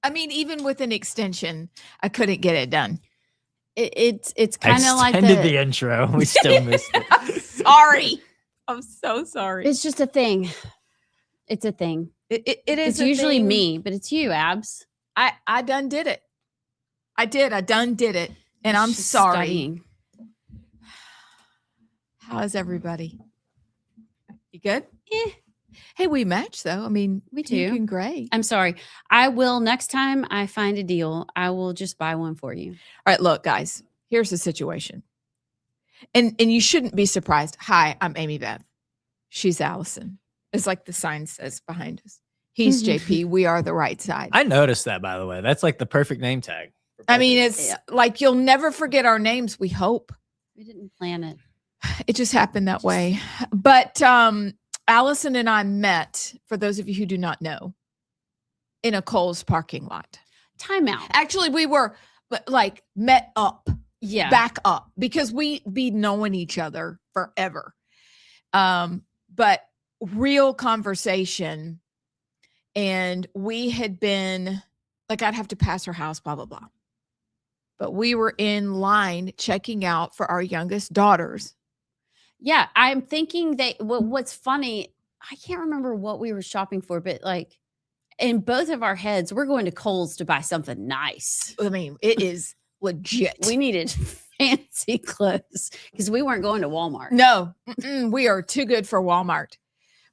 I mean, even with an extension, I couldn't get it done. It's kind of like the intro. We still missed it. I'm sorry. I'm so sorry. It's just a thing. It's a thing. It is It's usually thing. me, but it's you, Abs. I done did it. I done did it. And I'm sorry. Studying. How is everybody? You good? Eh. Hey, we match though. I mean, We do. looking great. I'm sorry. I will next time I find a deal, I will just buy one for you. All right, look, guys. Here's the situation. And you shouldn't be surprised. Hi, I'm Amy Beth. She's Allison. It's like the sign says behind us. He's JP. We are the right side. I noticed that, by the way. That's like the perfect name tag. I mean, it's like you'll never forget our names, we hope. We didn't plan it. It just happened that way. But Allison and I met, for those of you who do not know, in a Kohl's parking lot. Timeout. Actually, we were like met up. Yeah. Back up because we be knowing each other forever. But real conversation. And we had been like, I'd have to pass her house, blah, blah, blah. But we were in line checking out for our youngest daughters. Yeah. I'm thinking that what's funny, I can't remember what we were shopping for, but like in both of our heads, we're going to Kohl's to buy something nice. I mean, it is legit. We needed fancy clothes because we weren't going to Walmart. No, we are too good for Walmart.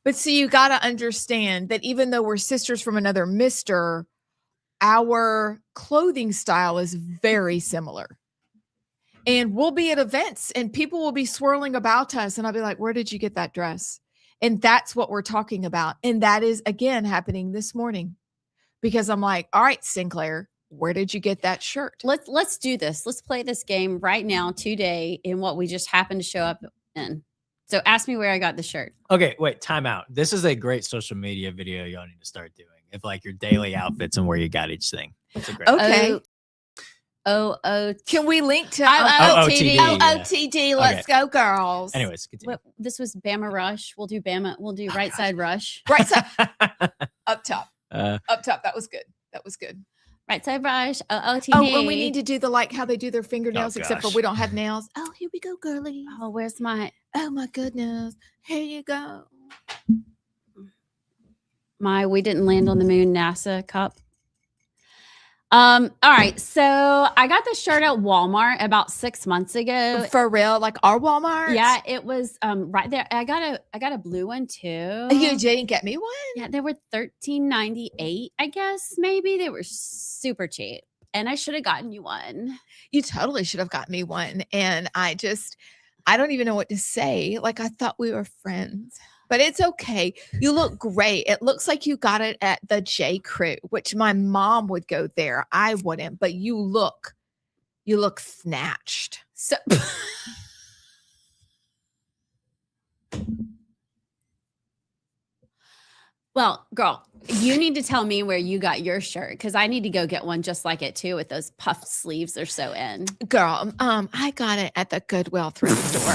But see, you got to understand that even though we're sisters from another mister, our clothing style is very similar. And we'll be at events and people will be swirling about us. And I'll be like, where did you get that dress? And that's what we're talking about. And that is, again, happening this morning. Because I'm like, all right, Sinclair, where did you get that shirt? Let's do this. Let's play this game right now, today, in what we just happened to show up in. So ask me where I got the shirt. Okay, wait, time out. This is a great social media video y'all need to start doing. If like your daily outfits and where you got each thing. That's a great Okay. Can we link to OOTD? OOTD? Let's go, girls. Anyways, continue. This was Bama Rush. We'll do Bama. We'll do Right Side Rush. Right side. Up top. Up top. That was good. That was good. Right Side Rush. OOTD. Oh, and we need to do the like how they do their fingernails, except for we don't have nails. Oh, here we go, girly. Oh, where's my? Oh my goodness. Here you go. My We Didn't Land on the Moon NASA cup. All right. So I got this shirt at Walmart about 6 months ago. For real? Like our Walmart? Yeah, it was right there. I got a blue one too. You didn't get me one? Yeah, they were $13.98, I guess. Maybe they were super cheap. And I should have gotten you one. You totally should have got me one. And I don't even know what to say. Like I thought we were friends. But it's okay. You look great. It looks like you got it at the J. Crew, which my mom would go there. I wouldn't, but you look snatched. So well, girl, you need to tell me where you got your shirt because I need to go get one just like it too with those puffed sleeves. They're so in. Girl, I got it at the Goodwill thrift store.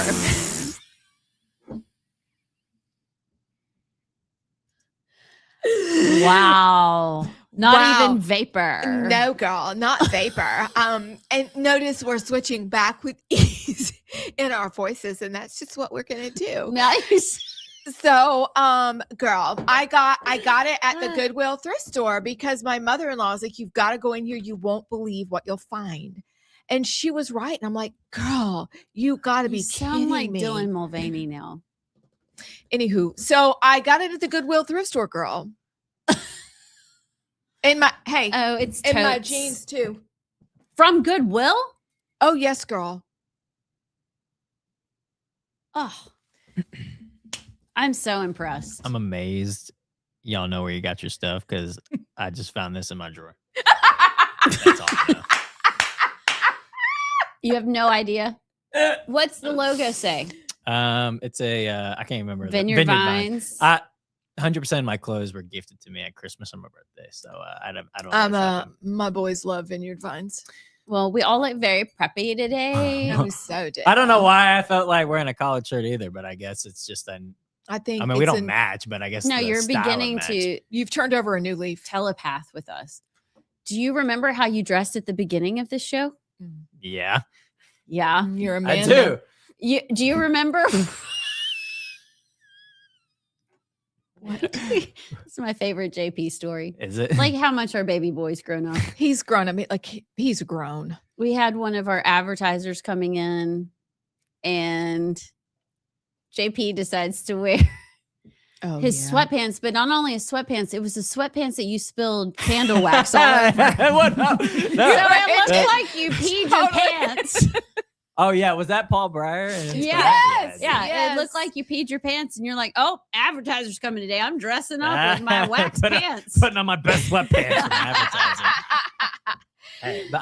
Wow. Not even vapor. No, girl, not vapor. And notice we're switching back with ease in our voices, and that's just what we're gonna do. Nice. So, girl, I got it at the Goodwill thrift store because my mother-in-law was like, you've got to go in here. You won't believe what you'll find. And she was right. And I'm like, girl, you got to be kidding like me. Dylan Mulvaney now. Anywho, so I got it at the Goodwill thrift store, girl. In my it's in my totes. jeans too. From Goodwill? Oh yes, girl. Oh, I'm so impressed. I'm amazed y'all know where you got your stuff because I just found this in my drawer. That's all I know. You have no idea. What's the logo say? It's a I can't remember. Vineyard Vines. 100% of my clothes were gifted to me at Christmas on my birthday, so I don't. My boys love Vineyard Vines. Well, we all look very preppy today. We so did. I don't know why I felt like wearing a collared shirt either, but I guess it's just an. I think. I mean, we don't match, but I guess no. You're beginning to. You've turned over a new leaf. Telepath with us. Do you remember how you dressed at the beginning of this show? Yeah, Yeah. You're a I man. do. Do you remember? It's my favorite JP story. Is it? Like how much our baby boy's grown up. He's grown. I mean, like he's grown. We had one of our advertisers coming in, and JP decides to wear his sweatpants, but not only his sweatpants, it was the sweatpants that you spilled candle wax all over. What? No. So it looked like you peed your Totally. pants. Oh yeah, was that Paul Breyer? And his Yes. dad? Yeah, Yes. it looked like you peed your pants, and you're like, "Oh, advertiser's coming today. I'm dressing up with my wax pants." Putting on my best sweatpants for advertising. Hey, but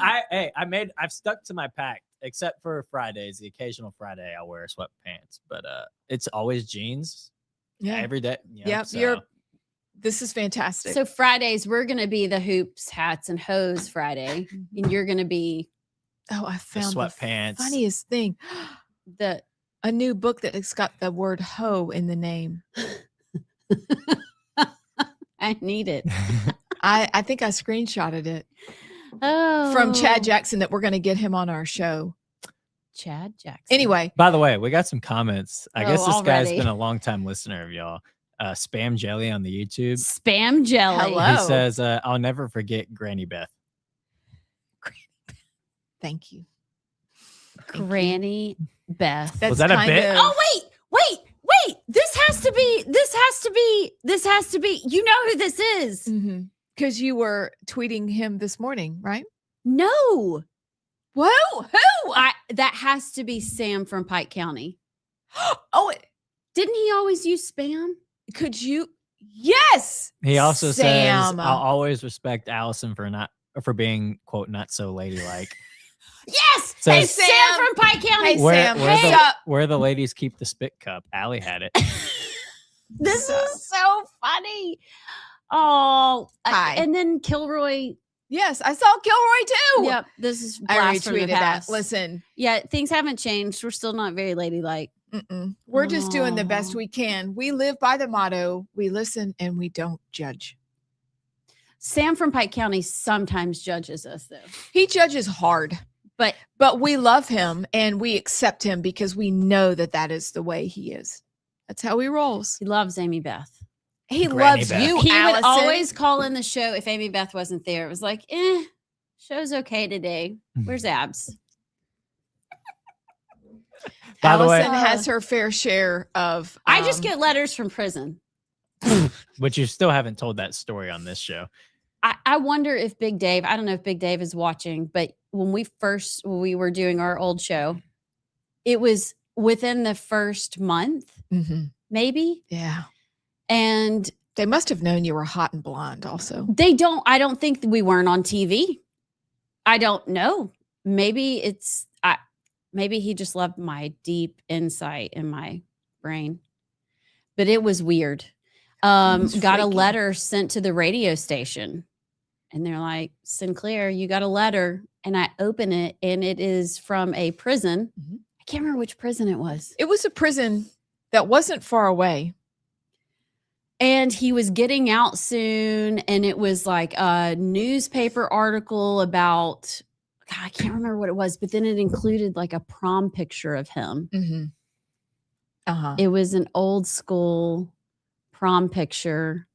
I've stuck to my pack, except for Fridays. The occasional Friday I'll wear sweatpants, but it's always jeans every day. You know, Yep. so. This is fantastic. So Fridays we're gonna be the hoops, hats, and hose Friday, and you're gonna be I found the sweatpants. funniest thing. the. A new book that has got the word "hoe" in the name. I need it. I think I screenshotted it Oh, from Chad Jackson that we're going to get him on our show. Chad Jackson. Anyway, By the way, we got some comments. I guess this guy's already. been a long time listener of y'all. Spam Jelly on the YouTube. Spam Jelly. Hello. He says, "I'll never forget Granny Beth." thank you. Granny Beth. That's Was that a kind bit? of- Oh wait. This has to be. You know who this is? Because you were tweeting him this morning, right? No. Whoa, who? That has to be Sam from Pike County. Oh, Didn't he always use spam? could you? Yes. He also says, Sam. "I'll always respect Allison for being quote not so ladylike." Yes. So- Hey, Hey, Sam, Sam. from Pike County. Hey, Where, Sam, where, hey. the, Sup? where the ladies keep the spit cup. Allie had it. This is so funny. Oh, Hi. and then Kilroy. Yes, I saw Kilroy too. Yep, this is I blast from the retweeted that. past. Listen, Yeah, things haven't changed. We're still not very ladylike. we're just doing the best Aw. we can. We live by the motto: we listen and we don't judge. Sam from Pike County sometimes judges us, though. He judges hard, But we love him and we accept him because we know that that is the way he is. That's how he rolls. he loves Amy Beth. He Granny loves Beth. you, He Allison. would always call in the show if Amy Beth wasn't there. It was like, show's okay today. Where's Abs? By the way, Allison has her fair share of. I just get letters from prison. but you still haven't told that story on this show. I wonder if Big Dave, I don't know if Big Dave is watching, but when we were doing our old show, it was within the first month, Mhm. maybe. Yeah, And they must have known you were hot and blonde. Also, I don't think we weren't on TV. I don't know. Maybe maybe he just loved my deep insight in my brain, but it was weird. It's Got a freaky. letter sent to the radio station and they're like, "Sinclair, you got a letter." And I open it and it is from a prison. Mhm. I can't remember which prison it was. it was a prison that wasn't far away. And he was getting out soon. And it was like a newspaper article about, God, I can't remember what it was, but then it included like a prom picture of him. Mm-hmm. Uh-huh. It was an old school prom picture.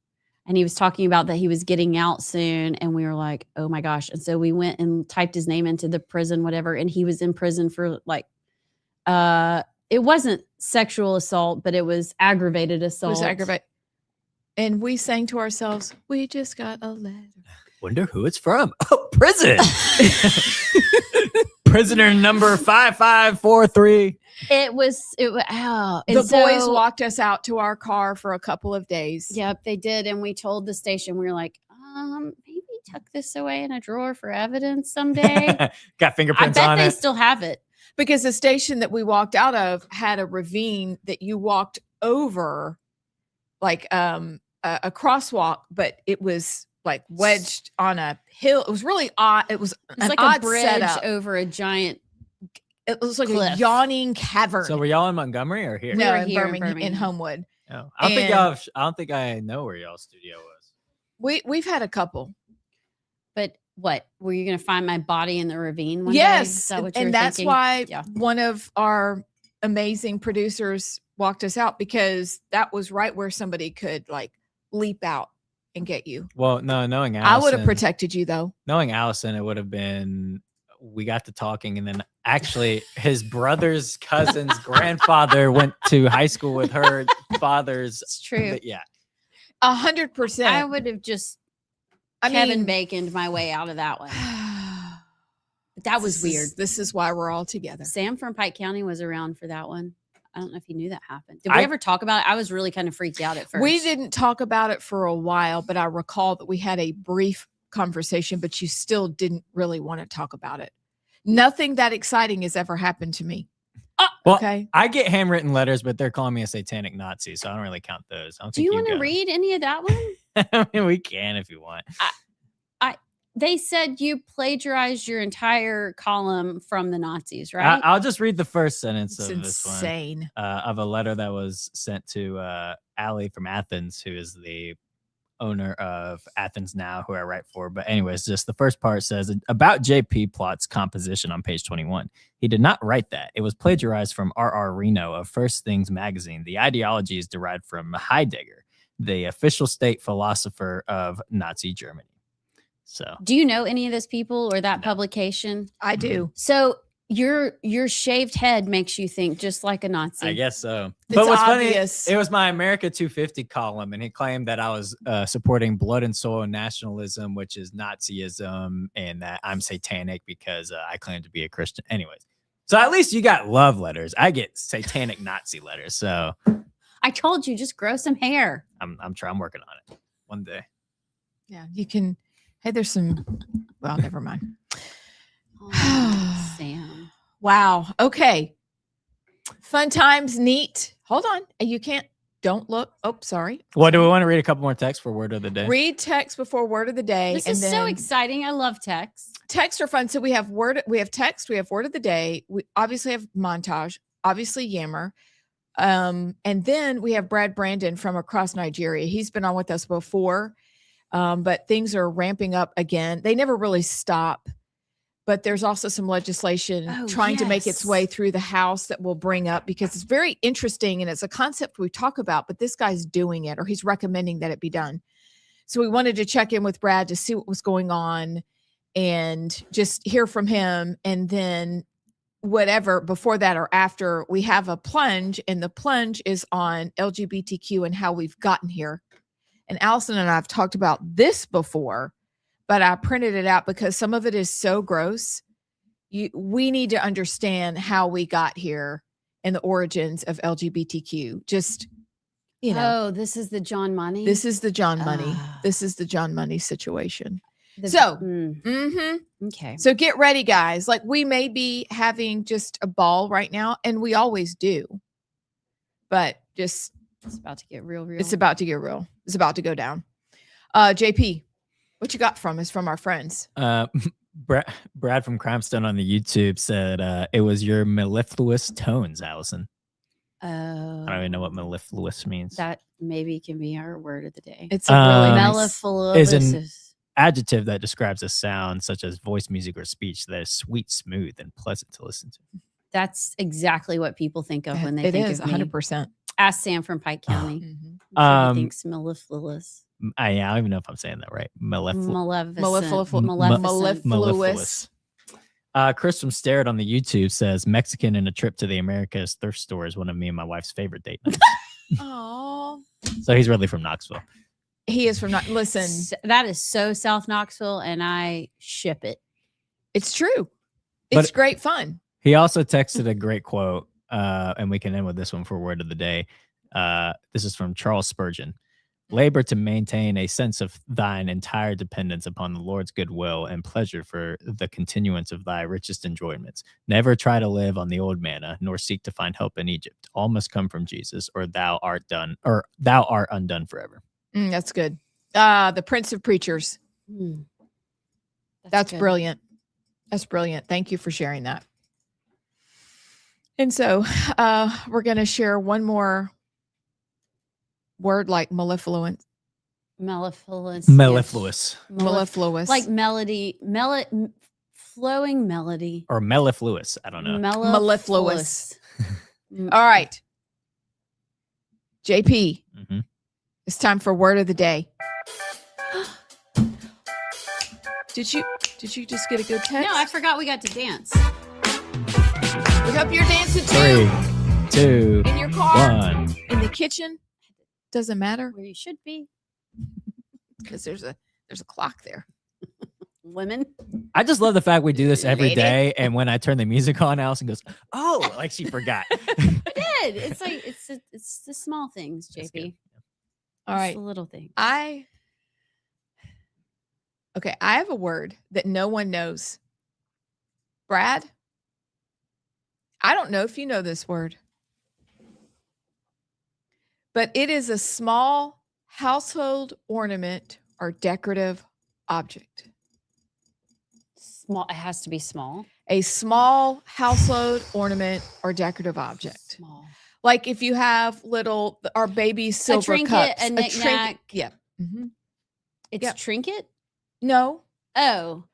And he was talking about that he was getting out soon. And we were like, oh my gosh. And so we went and typed his name into the prison, whatever. And he was in prison for like, it wasn't sexual assault, but it was aggravated It assault. was aggravating. And we sang to ourselves, "We just got a letter." Wonder who it's from. Oh, prison. Prisoner number 5543. It was, oh. The And boys so- walked us out to our car for a couple of days. Yep, they did. And we told the station, we were like, maybe tuck this away in a drawer for evidence someday. Got I fingerprints bet on they it. still have it. Because the station that we walked out of had a ravine that you walked over, like a crosswalk, but it was like wedged on a hill. It was really odd. It was It's an like odd a bridge setup. over a giant. It was like cliff. a yawning cavern. So were y'all in Montgomery or here? We no, were in here in Birmingham, in Birmingham. Homewood. No. I don't think y'all I don't think I know where y'all's studio was. We've had a couple. But What? Were you going to find my body in the ravine one day? Is Yes. that what you were And that's thinking? why Yeah. one of our amazing producers walked us out, because that was right where somebody could like leap out and get you. Well, no, knowing I would have Allison, protected you though. knowing Allison, it would have been, we got to talking, and then actually his brother's cousin's grandfather went to high school with her father's. It's true. Yeah. 100%. I would have just Kevin Baconed my way out of that one. But that was weird. This is why we're all together. Sam from Pike County was around for that one. I don't know if you knew that happened. Did we ever talk about it? I was really kind of freaked out at first. We didn't talk about it for a while, but I recall that we had a brief conversation, but you still didn't really want to talk about it. Nothing that exciting has ever happened to me. Well, Okay. I get handwritten letters, but they're calling me a satanic Nazi, so I don't really count those. I don't Do think you want to got it. read any of that one? I mean, we can if you want. They said you plagiarized your entire column from the Nazis, right? I'll just read the first sentence It's of this one. insane. Of a letter that was sent to Allie from Athens, who is the owner of Athens Now, who I write for. But anyways, just the first part says, about JP Plot's composition on page 21. He did not write that. It was plagiarized from R.R. Reno of First Things magazine. The ideology is derived from Heidegger, the official state philosopher of Nazi Germany. So, Do you know any of those people or that publication? I do. So your shaved head makes you think just like a Nazi. I guess so. It's But what's obvious. funny, it was my America 250 column, and he claimed that I was supporting blood and soil nationalism, which is Nazism, and that I'm satanic because I claim to be a Christian. Anyways, so at least you got love letters. I get satanic Nazi letters. So I told you, just grow some hair. I'm working on it one day. Yeah, you can. Hey, there's some. Well, never mind. Oh, Sam. Wow. Okay. Fun times, neat. Hold on. You can't. Don't look. Oh, sorry. What do we want to read a couple more texts for word of the day? Read text before word of the day. This and is so then exciting. I love text. Texts are fun. So we have text, we have word of the day. We obviously have montage, obviously Yammer. And then we have Brad Brandon from across Nigeria. He's been on with us before. But things are ramping up again. They never really stop. But there's also some legislation trying to make its way through the House that we'll bring up, because it's very interesting and it's a concept we talk about, but this guy's doing it, or he's recommending that it be done. So we wanted to check in with Brad to see what was going on and just hear from him. And then whatever before that or after, we have a plunge, and the plunge is on LGBTQ and how we've gotten here. And Allison and I have talked about this before, but I printed it out because some of it is so gross. We need to understand how we got here and the origins of LGBTQ. Just, Oh, this is the John Money. This is the John Money. This is the John Money situation. Okay. So get ready, guys. Like, we may be having just a ball right now, and we always do. But just it's about to get real. It's about to get real. It's about to go down. JP, what you got from us from our friends? Brad from Crimestone on the YouTube said it was your mellifluous tones, Allison. I don't even know what mellifluous means. That maybe can be our word of the day. It's a really mellifluous. Is an adjective that describes a sound such as voice, music, or speech that is sweet, smooth, and pleasant to listen to. That's exactly what people think of when they think of me. 100%. Ask Sam from Pike County. He thinks mellifluous. I don't even know if I'm saying that right. Maleficent. Mellifluous. Chris from Starrett on the YouTube says Mexican and a trip to the Americas thrift store is one of me and my wife's favorite date nights. Oh, so he's really from Knoxville. He is from Listen, that is so South Knoxville, and I ship it. It's true. It's great fun. He also texted a great quote, and we can end with this one for word of the day. This is from Charles Spurgeon. Labor to maintain a sense of thine entire dependence upon the Lord's goodwill and pleasure for the continuance of thy richest enjoyments. Never try to live on the old manna, nor seek to find help in Egypt. All must come from Jesus, or thou art undone forever. That's good. The Prince of Preachers. That's brilliant. That's brilliant. Thank you for sharing that. And so we're going to share one more word like mellifluent. Mellifluous. Mellifluous Mellifluous. Like melody, flowing melody. or mellifluous. I don't know. Mellifluous. All right. JP, Mhm. it's time for word of the day. Did you just get a good text? No, I forgot we got to dance. We hope you're dancing too. 3, 2, In your car, 1. in the kitchen. Doesn't matter Where you should be. because there's a clock there. Women. I just love the fact we do this every Lady. day, and when I turn the music on, Allison goes, "Oh," like she forgot. I did. It's like it's the small things, That's JP. good. All It's right. the little things. I have a word that no one knows. Brad, I don't know if you know this word, but it is a small household ornament or decorative object. Small. It has to be small. A small household ornament or decorative object. Small. Like if you have our baby silver trinket, cups, a knick-knack. Yeah. Mhm. It's Yep. trinket. No. Oh.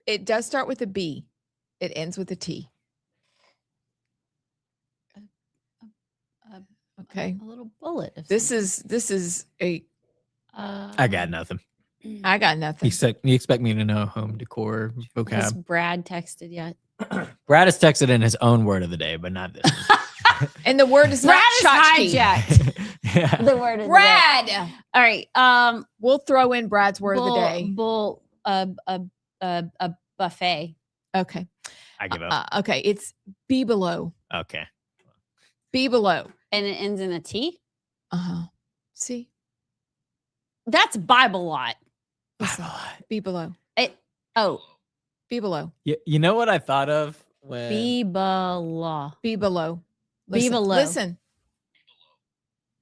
It does start with a B. It ends with a T. Okay. A little bullet. Of This something. is a I got nothing. I got nothing. You expect me to know home decor Has vocab? Brad texted yet? Brad has texted in his own word of the day, but not this. And the word is Brad not is tchotchke. hijacked. Yeah. The word of Brad. the day. All right. We'll throw in Brad's word of the day. A buffet. Okay. I give up. Okay. It's be below. Okay. Be below. And it ends in a T. Uh-huh. See? That's Bible lot. Listen, be below. Oh, Be below. You know what I thought of when Bibala. Be below. Be Listen, below. Listen.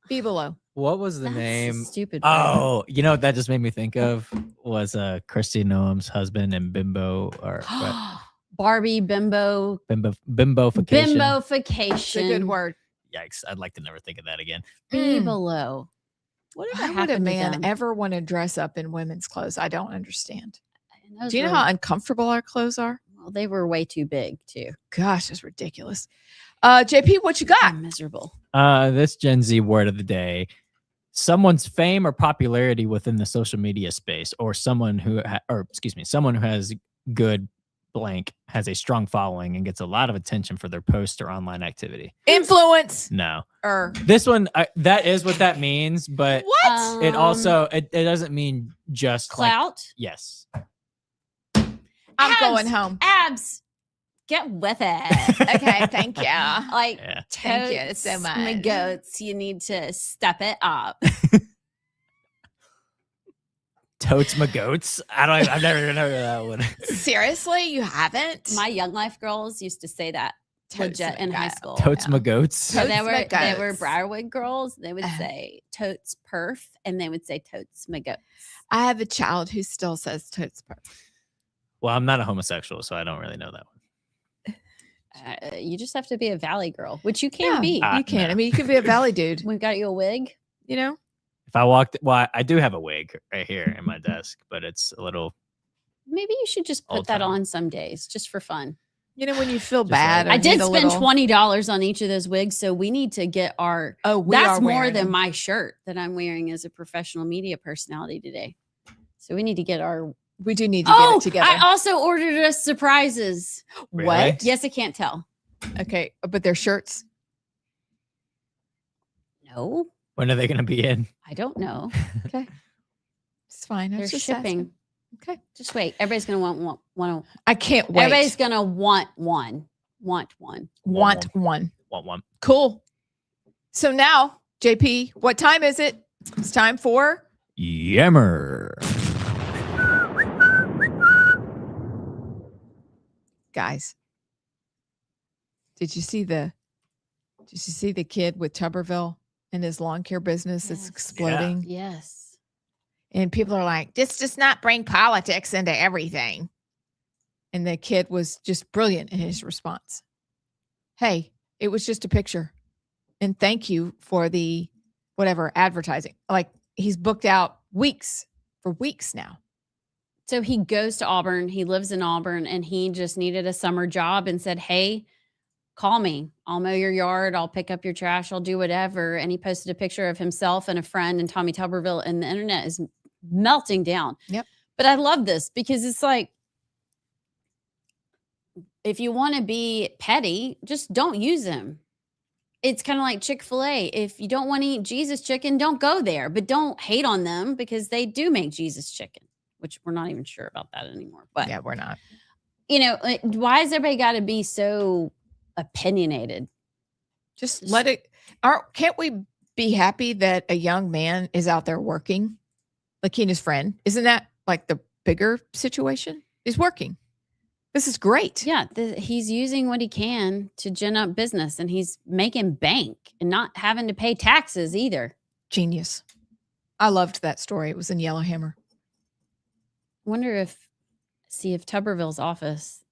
Be below. what was the That's a name? stupid. word. Oh, you know what that just made me think of was Christy Noam's husband and Bimbo or what? Barbie bimbo. Bimbofication. Bimbofication. It's a good word. Yikes! I'd like to never think of that again. Be Mm. below. Whatever Why would a happened to man them? ever want to dress up in women's clothes? I don't understand. And those Do you know were- how uncomfortable our clothes are? Well, they were way too big too. Gosh, that's ridiculous. JP, what you got? I'm miserable. This Gen Z word of the day: someone's fame or popularity within the social media space, or someone who has good blank, has a strong following and gets a lot of attention for their post or online activity. Influence. No, Or this one that is what that means, but what? it also it doesn't mean just clout. Like, yes, I'm abs. going home. Abs. Get with it. Okay, thank you. Like yeah. Thank you so totes much. My goats. You need to step it up. Totes my goats. I've never even heard of that one. Seriously, you haven't? My Young Life girls used to say that Totes legit my in high goat. school. Totes yeah. my goats. So Totes they my were goats. Briarwood girls. They would Uh-huh. say totes perf, and they would say totes my goats. I have a child who still says totes perf. Well, I'm not a homosexual, so I don't really know that one. You just have to be a valley girl, which you can Yeah, be. you can. no. I mean, you could be a valley dude. We've got you a wig. You know, If I walked, well, I do have a wig right here in my desk, but it's a little. Maybe you should just put Old that timer. on some days, just for fun. you know when you feel Just bad. like- Or I did need a spend little- $20 on each of those wigs, so we need to get our. Oh, we That's are more wearing than them. my shirt that I'm wearing as a professional media personality today. So we need to get our. We do need to get it together. I also ordered us surprises. Really? What? Yes, I can't tell. Okay, but they're shirts. No, When are they going to be in? I don't know. Okay, it's fine. I They're was just shipping. asking. Okay, Just wait. Everybody's gonna want. I can't wait. Everybody's gonna want one. Want one. want one. Want one? Cool. So now, JP, what time is it? It's time for Yammer. guys. Did you see the kid with Tuberville and his lawn care business that's Yes. exploding? Yes. And people are like, this does not bring politics into everything. And the kid was just brilliant in his response. Hey, it was just a picture. And thank you for the whatever advertising. Like he's booked out for weeks now. So he goes to Auburn. He lives in Auburn and he just needed a summer job and said, hey, call me. I'll mow your yard. I'll pick up your trash. I'll do whatever. And he posted a picture of himself and a friend in Tommy Tuberville, and the internet is melting down. Yep. But I love this because it's like, if you want to be petty, just don't use him. It's kind of like Chick-fil-A. If you don't want to eat Jesus chicken, don't go there, but don't hate on them because they do make Jesus chicken, which we're not even sure about that anymore. But yeah, we're not. You know, like, why has everybody got to be so opinionated? Just let it. Can't we be happy that a young man is out there working, like he and his friend? Isn't that like the bigger situation? He's working. This is great. Yeah, he's using what he can to gin up business, and he's making bank and not having to pay taxes either. Genius. I loved that story. It was in Yellowhammer. Wonder if Tuberville's office,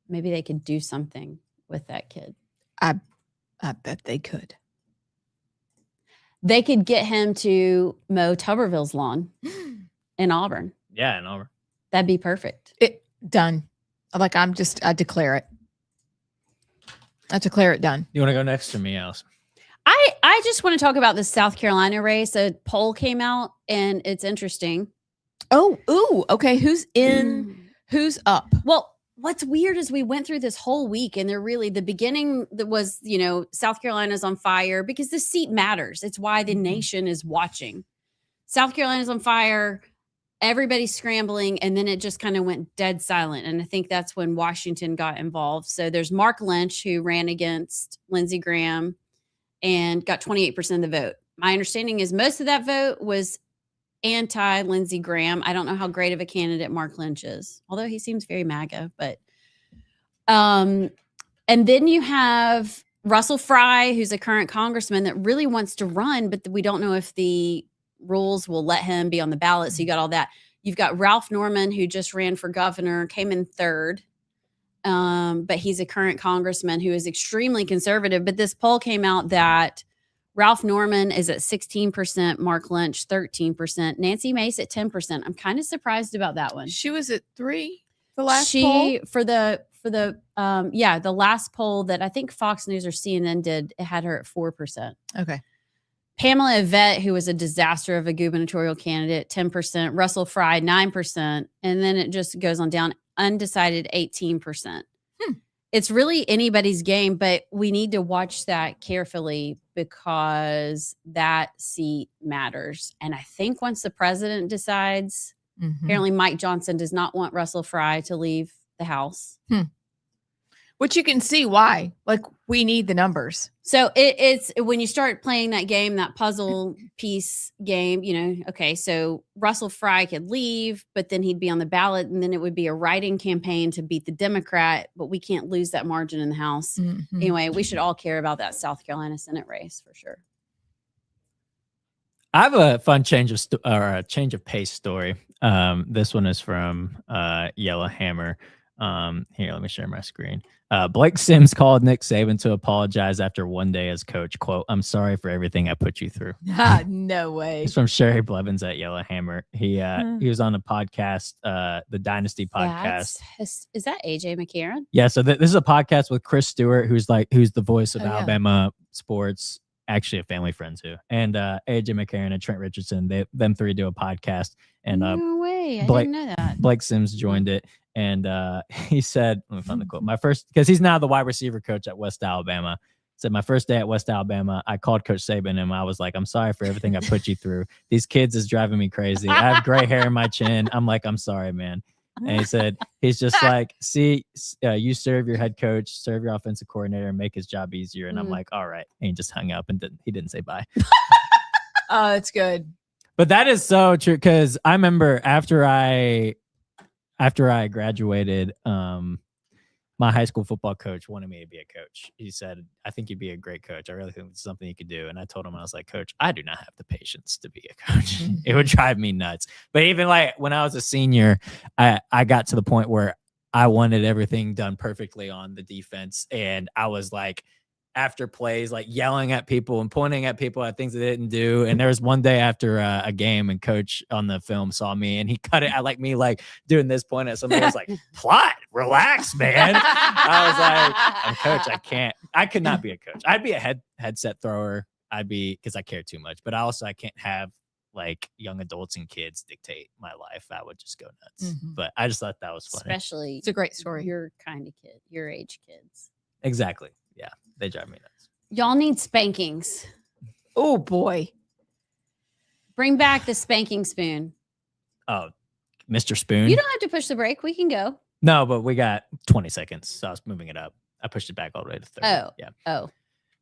maybe they could do something with that kid. I bet they could. They could get him to mow Tuberville's lawn in Auburn. Yeah, in Auburn. That'd be perfect. Done. Like I declare it. I declare it done. You want to go next to me, Alice? I just want to talk about the South Carolina race. A poll came out and it's interesting. Oh, okay. Who's in? Who's up? Well, what's weird is we went through this whole week and the beginning that was, South Carolina's on fire because the seat matters. It's why the nation is watching. South Carolina's on fire. Everybody's scrambling, and then it just kind of went dead silent. And I think that's when Washington got involved. So there's Mark Lynch, who ran against Lindsey Graham and got 28% of the vote. My understanding is most of that vote was anti-Lindsey Graham. I don't know how great of a candidate Mark Lynch is, although he seems very MAGA. But and then you have Russell Fry, who's a current congressman that really wants to run, but we don't know if the rules will let him be on the ballot. So you got all that. You've got Ralph Norman, who just ran for governor, came in third. But he's a current congressman who is extremely conservative. But this poll came out that Ralph Norman is at 16%, Mark Lynch 13%, Nancy Mace at 10%. I'm kind of surprised about that one. She was at 3 the last poll? For the last poll that I think Fox News or CNN did, it had her at 4%. Okay. Pamela Yvette, who was a disaster of a gubernatorial candidate, 10%. Russell Fry, 9%. And then it just goes on down. Undecided, 18%. It's really anybody's game, but we need to watch that carefully because that seat matters. And I think once the president decides, apparently Mike Johnson does not want Russell Fry to leave the House. Which you can see why. Like, we need the numbers. So it's when you start playing that game, that puzzle piece game, okay, so Russell Fry could leave, but then he'd be on the ballot, and then it would be a write-in campaign to beat the Democrat, but we can't lose that margin in the House. Anyway, we should all care about that South Carolina Senate race for sure. I have a fun change of pace story. This one is from Yellowhammer. Here, let me share my screen. Blake Sims called Nick Saban to apologize after one day as coach. Quote, "I'm sorry for everything I put you through." No way. It's from Sherry Blevins at Yellowhammer. He was on a podcast, the Dynasty podcast. Is that AJ McCarron? Yeah, so this is a podcast with Chris Stewart, who's the voice of Alabama sports, actually a family friend too. And AJ McCarron and Trent Richardson, them three do a podcast. And no way, I didn't know that. Blake Sims joined it. And he said, let me find the quote. Because he's now the wide receiver coach at West Alabama. Said, my first day at West Alabama, I called Coach Saban and I was like, "I'm sorry for everything I put you through. These kids is driving me crazy. I have gray hair in my chin. I'm like, I'm sorry, man." And he said, he's just like, "See, you serve your head coach, serve your offensive coordinator, and make his job easier." And I'm like, "All right." And he just hung up and he didn't say bye. Oh, that's good. But that is so true, because I remember after I graduated, my high school football coach wanted me to be a coach. He said, "I think you'd be a great coach. I really think it's something you could do." And I told him, I was like, "Coach, I do not have the patience to be a coach." It would drive me nuts. But even like when I was a senior, I got to the point where I wanted everything done perfectly on the defense. And I was like, after plays, like yelling at people and pointing at people at things they didn't do. And there was one day after a game, and coach on the film saw me, and he cut it at like me, like doing this point at somebody. I was like, plot, relax, man. I was like, coach, I could not be a coach. I'd be a headset thrower. Because I care too much, but I can't have like young adults and kids dictate my life. I would just go nuts. But I just thought that was funny. Especially, it's a great story. Your kind of kid, your age kids. Exactly. Yeah, they drive me nuts. Y'all need spankings. Oh boy, bring back the spanking spoon. Oh, Mr. Spoon. You don't have to push the brake. We can go. No, but we got 20 seconds, so I was moving it up. I pushed it back all the way to 30. Oh, yeah. Oh.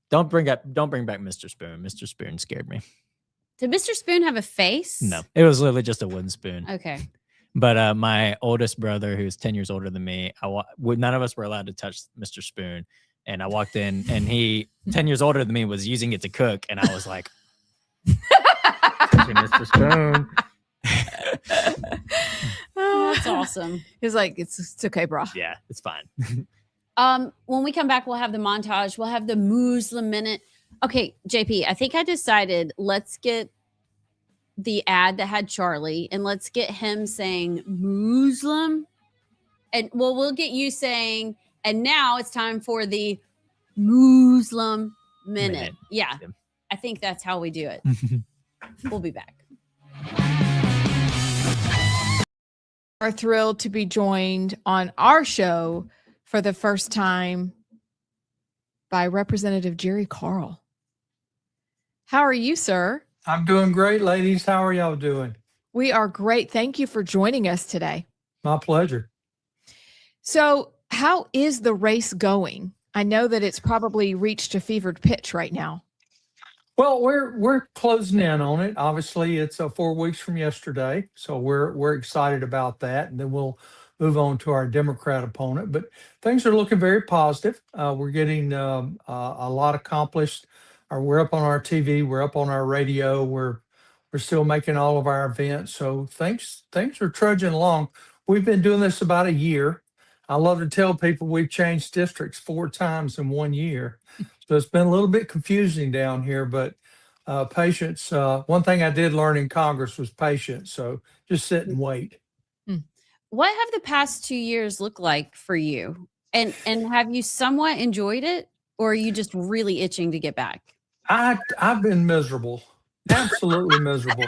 Don't bring back Mr. Spoon. Mr. Spoon scared me. Did Mr. Spoon have a face? No, it was literally just a wooden spoon. Okay. But my oldest brother, who's 10 years older than me, none of us were allowed to touch Mr. Spoon. And I walked in, and he, 10 years older than me, was using it to cook. And I was like, Mr. Spoon. That's awesome. He's like, it's okay, bro. Yeah, it's fine. When we come back, we'll have the montage. We'll have the Muslim minute. Okay, JP, I think I decided let's get the ad that had Charlie, and let's get him saying Muslim. And we'll get you saying, and now it's time for the Muslim minute. Yeah, I think that's how we do it. We'll be back. Are thrilled to be joined on our show for the first time by Representative Jerry Carl. How are you, sir? I'm doing great, ladies. How are y'all doing? We are great. Thank you for joining us today. My pleasure. So, how is the race going? I know that it's probably reached a fevered pitch right now. Well, we're closing in on it. Obviously, it's 4 weeks from yesterday, so we're excited about that, and then we'll move on to our Democrat opponent. But things are looking very positive. We're getting a lot accomplished. We're up on our TV. We're up on our radio. We're still making all of our events. So things are trudging along. We've been doing this about a year. I love to tell people we've changed districts 4 times in 1 year. So it's been a little bit confusing down here, but patience. One thing I did learn in Congress was patience. So just sit and wait. What have the past 2 years looked like for you? And have you somewhat enjoyed it, or are you just really itching to get back? I've been miserable, absolutely miserable.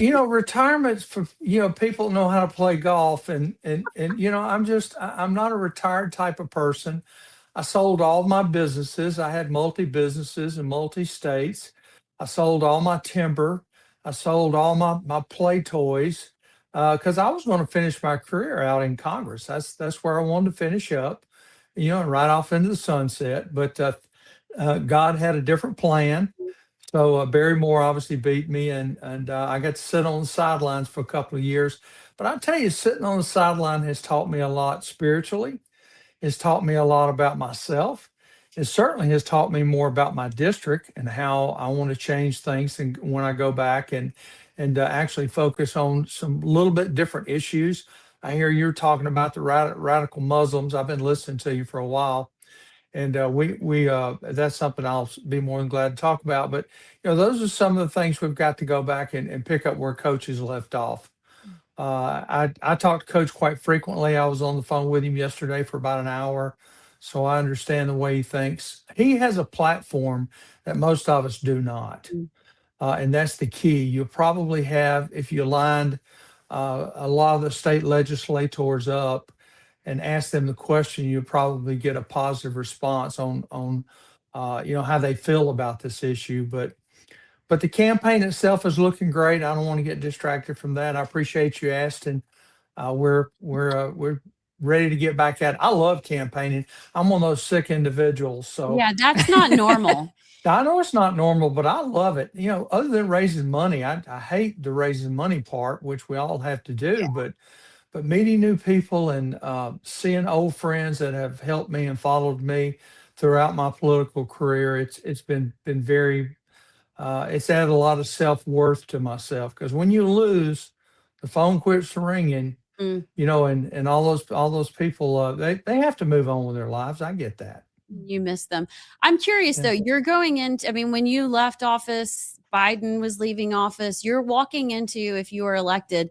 Retirement's for, people know how to play golf and I'm not a retired type of person. I sold all my businesses. I had multi-businesses in multi-states. I sold all my timber. I sold all my play toys because I was going to finish my career out in Congress. That's where I wanted to finish up, and right off into the sunset. But God had a different plan. So Barry Moore obviously beat me, and I got to sit on the sidelines for a couple of years. But I tell you, sitting on the sideline has taught me a lot spiritually. It's taught me a lot about myself. It certainly has taught me more about my district and how I want to change things. And when I go back and actually focus on some little bit different issues. I hear you're talking about the radical Muslims. I've been listening to you for a while. And we that's something I'll be more than glad to talk about. But those are some of the things we've got to go back and pick up where coaches left off. I talk to Coach quite frequently. I was on the phone with him yesterday for about an hour, so I understand the way he thinks. He has a platform that most of us do not, and that's the key. You'll probably have, if you lined a lot of the state legislators up and ask them the question, you'll probably get a positive response on how they feel about this issue. But the campaign itself is looking great. I don't want to get distracted from that. I appreciate you asking. We're ready to get back at it. I love campaigning. I'm one of those sick individuals. So yeah, that's not normal. I know it's not normal, but I love it. Other than raising money, I hate the raising money part, which we all have to do. Yeah. But meeting new people and seeing old friends that have helped me and followed me throughout my political career, it's been very. It's added a lot of self-worth to myself, because when you lose, the phone quits ringing, Mm. And all those people, they have to move on with their lives. I get that. You miss them. I'm curious though, you're going into, I mean, when you left office, Biden was leaving office, you're walking into, if you are elected,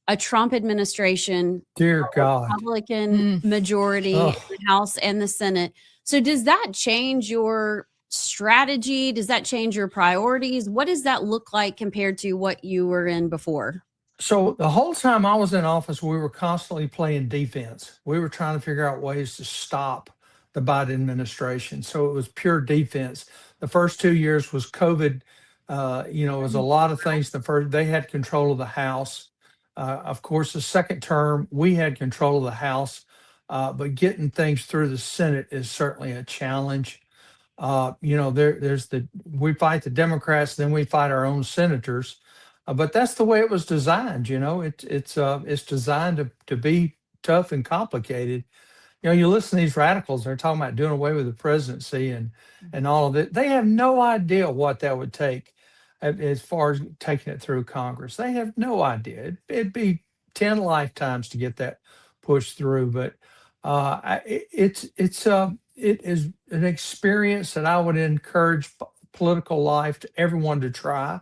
a Trump administration, Dear God. Republican majority in the House and the Senate. So does that change your strategy? Does that change your priorities? What does that look like compared to what you were in before? So the whole time I was in office, we were constantly playing defense. We were trying to figure out ways to stop the Biden administration. So it was pure defense. The first 2 years was COVID. It was a lot of things. They had control of the House. Of course, the second term, we had control of the House. But getting things through the Senate is certainly a challenge. We fight the Democrats, then we fight our own senators. But that's the way it was designed. It's designed to be tough and complicated. You listen to these radicals, they're talking about doing away with the presidency and all of it. They have no idea what that would take as far as taking it through Congress. They have no idea. It'd be 10 lifetimes to get that pushed through. But it is an experience that I would encourage political life to everyone to try.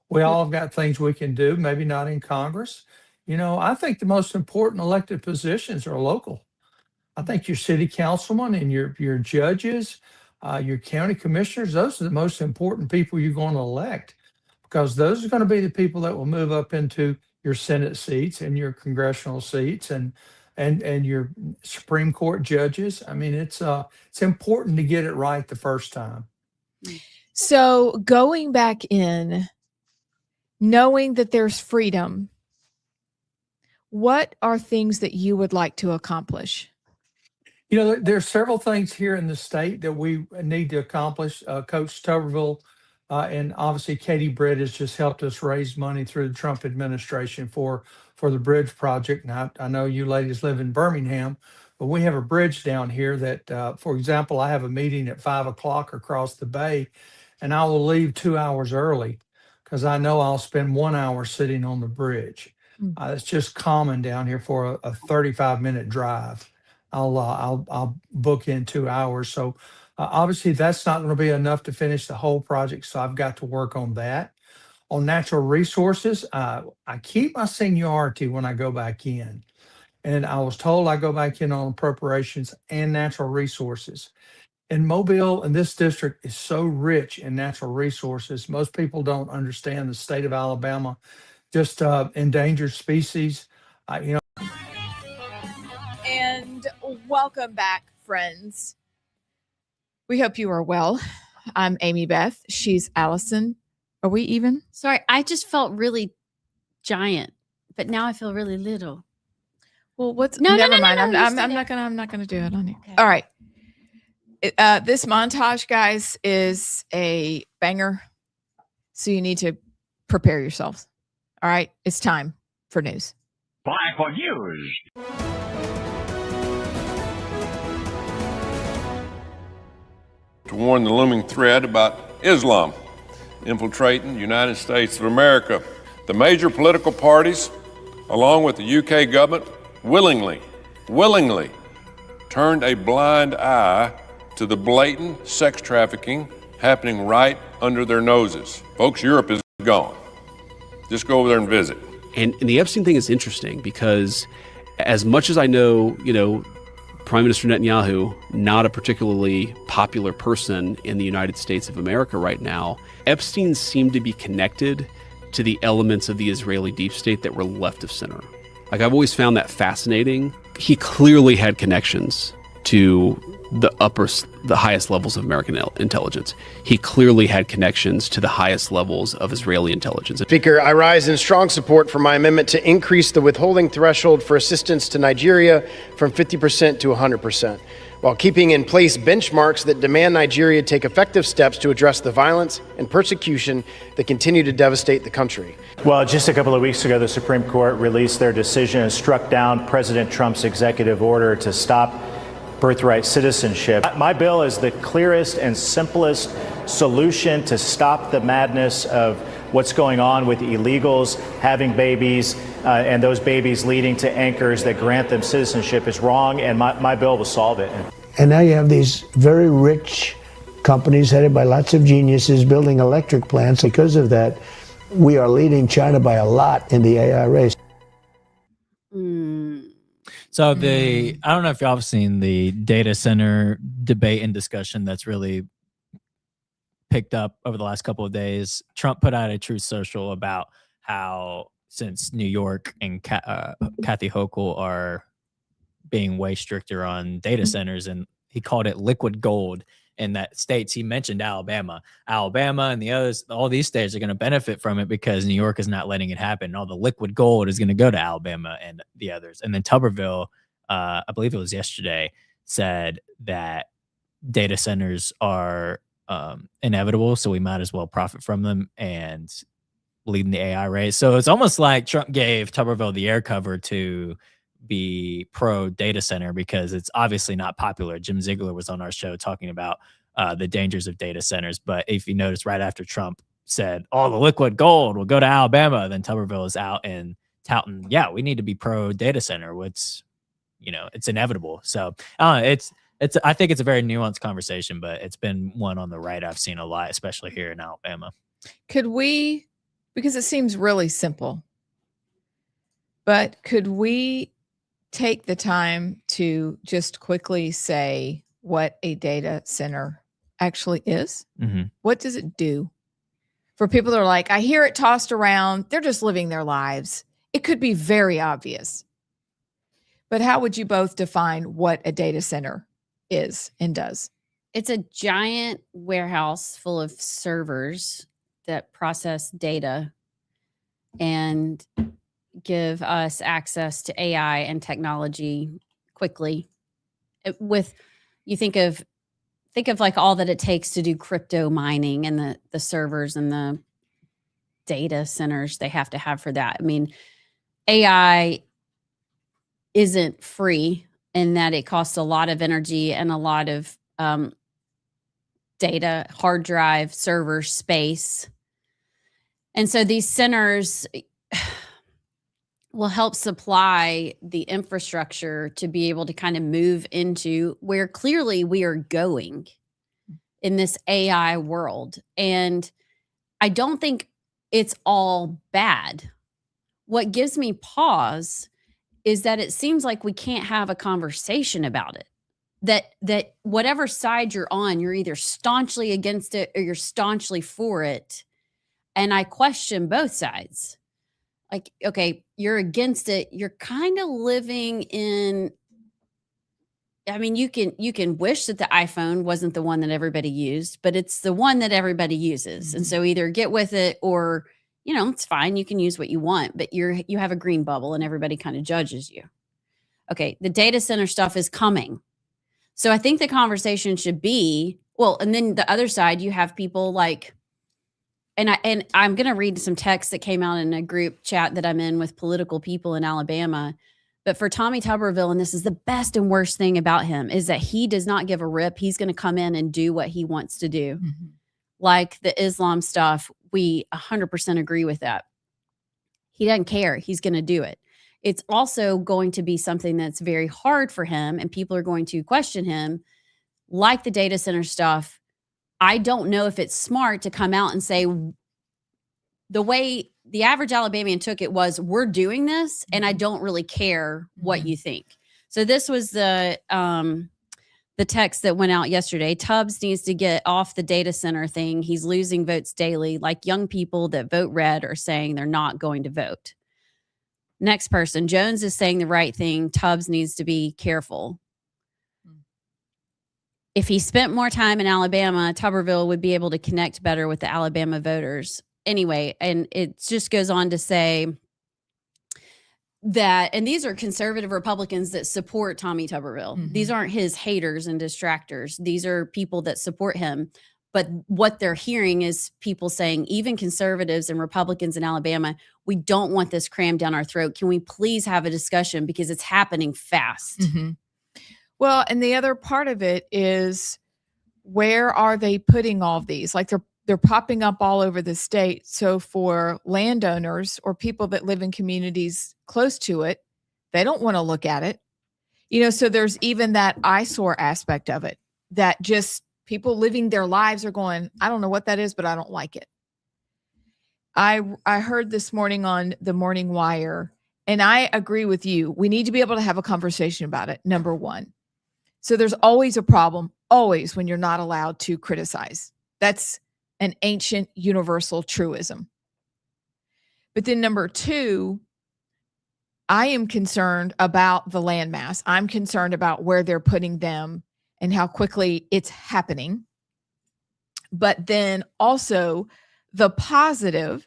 We all have got things we can do, maybe not in Congress. I think the most important elected positions are local. I think your city councilman and your judges, your county commissioners, those are the most important people you're going to elect, because those are going to be the people that will move up into your Senate seats and your congressional seats and your Supreme Court judges. I mean, it's important to get it right the first time. So going back in, knowing that there's freedom, what are things that you would like to accomplish? There's several things here in the state that we need to accomplish. Coach Tuberville and obviously Katie Britt has just helped us raise money through the Trump administration for the bridge project. And I know you ladies live in Birmingham, but we have a bridge down here that, for example, I have a meeting at 5 o'clock across the bay, and I will leave 2 hours early because I know I'll spend 1 hour sitting on the bridge. It's just common down here for a 35-minute drive. I'll book in 2 hours. So obviously that's not going to be enough to finish the whole project. So I've got to work on that. On natural resources, I keep my seniority when I go back in. And I was told I go back in on appropriations and natural resources. And Mobile and this district is so rich in natural resources. Most people don't understand the state of Alabama, just endangered species, And welcome back, friends. We hope you are well. I'm Amy Beth. She's Allison. Are we even? Sorry, I just felt really giant, but now I feel really little. Well, never mind. no, I'm not gonna do it on you. Okay. All right. This montage, guys, is a banger. So you need to prepare yourselves. All right. It's time for news. Blackwood News. To warn the looming threat about Islam infiltrating the United States of America. The major political parties, along with the UK government, willingly turned a blind eye to the blatant sex trafficking happening right under their noses. Folks, Europe is gone. Just go over there and visit. And the Epstein thing is interesting because as much as I know, Prime Minister Netanyahu, not a particularly popular person in the United States of America right now, Epstein seemed to be connected to the elements of the Israeli deep state that were left of center. Like, I've always found that fascinating. He clearly had connections to the highest levels of American intelligence. He clearly had connections to the highest levels of Israeli intelligence. Speaker, I rise in strong support for my amendment to increase the withholding threshold for assistance to Nigeria from 50% to 100%, while keeping in place benchmarks that demand Nigeria take effective steps to address the violence and persecution that continue to devastate the country. Well, just a couple of weeks ago, the Supreme Court released their decision and struck down President Trump's executive order to stop birthright citizenship. My bill is the clearest and simplest solution to stop the madness of what's going on with illegals having babies and those babies leading to anchors that grant them citizenship is wrong, and my bill will solve it. And now you have these very rich companies headed by lots of geniuses building electric plants. Because of that, we are leading China by a lot in the AI race. So I don't know if y'all have seen the data center debate and discussion that's really picked up over the last couple of days. Trump put out a Truth Social about how since New York and Kathy Hochul are being way stricter on data centers, and he called it liquid gold in that states. He mentioned Alabama and the others, all these states are going to benefit from it because New York is not letting it happen. And all the liquid gold is going to go to Alabama and the others. And then Tuberville, I believe it was yesterday, said that data centers are inevitable, so we might as well profit from them, and leading the AI race. So it's almost like Trump gave Tuberville the air cover to be pro data center because it's obviously not popular. Jim Ziegler was on our show talking about the dangers of data centers. But if you notice, right after Trump said, all the liquid gold will go to Alabama, then Tuberville is out and touting, yeah, we need to be pro data center. It's inevitable. So I think it's a very nuanced conversation, but it's been one on the right I've seen a lot, especially here in Alabama. Could we, because it seems really simple, but could we take the time to just quickly say what a data center actually is? Mm-hmm. What does it do? For people that are like, I hear it tossed around, they're just living their lives. It could be very obvious. But how would you both define what a data center is and does? It's a giant warehouse full of servers that process data and give us access to AI and technology quickly. You think of like all that it takes to do crypto mining and the servers and the data centers they have to have for that. I mean, AI isn't free in that it costs a lot of energy and a lot of data, hard drive, server space. And so these centers will help supply the infrastructure to be able to kind of move into where clearly we are going in this AI world. And I don't think it's all bad. What gives me pause is that it seems like we can't have a conversation about it. That whatever side you're on, you're either staunchly against it or you're staunchly for it. And I question both sides. Like, okay, you're against it. You're kind of living in, I mean, you can wish that the iPhone wasn't the one that everybody used, but it's the one that everybody uses. Mm-hmm. And so either get with it or, it's fine. You can use what you want, but you have a green bubble and everybody kind of judges you. Okay. The data center stuff is coming. So I think the conversation should be, well, and then the other side, you have people like, and I'm going to read some text that came out in a group chat that I'm in with political people in Alabama. But for Tommy Tuberville, and this is the best and worst thing about him, is that he does not give a rip. He's going to come in and do what he wants to do. Mm-hmm. Like the Islam stuff, we 100% agree with that. He doesn't care. He's going to do it. It's also going to be something that's very hard for him, and people are going to question him, like the data center stuff. I don't know if it's smart to come out and say the way the average Alabamian took it was, we're doing this and I don't really care what you think. So this was the text that went out yesterday. Tubbs needs to get off the data center thing. He's losing votes daily. Like young people that vote red are saying they're not going to vote. Next person, Jones is saying the right thing. Tubbs needs to be careful. If he spent more time in Alabama, Tuberville would be able to connect better with the Alabama voters. Anyway, and it just goes on to say that, and these are conservative Republicans that support Tommy Tuberville. Mm-hmm. These aren't his haters and distractors. These are people that support him. But what they're hearing is people saying, even conservatives and Republicans in Alabama, we don't want this crammed down our throat. Can we please have a discussion because it's happening fast? Mm-hmm. Well, and the other part of it is, where are they putting all of these? Like they're popping up all over the state. So for landowners or people that live in communities close to it, they don't want to look at it. So there's even that eyesore aspect of it, that just people living their lives are going, I don't know what that is, but I don't like it. I heard this morning on the Morning Wire, and I agree with you. We need to be able to have a conversation about it, number one. So there's always a problem, always, when you're not allowed to criticize. That's an ancient universal truism. But then number two, I am concerned about the landmass. I'm concerned about where they're putting them and how quickly it's happening. But then also the positive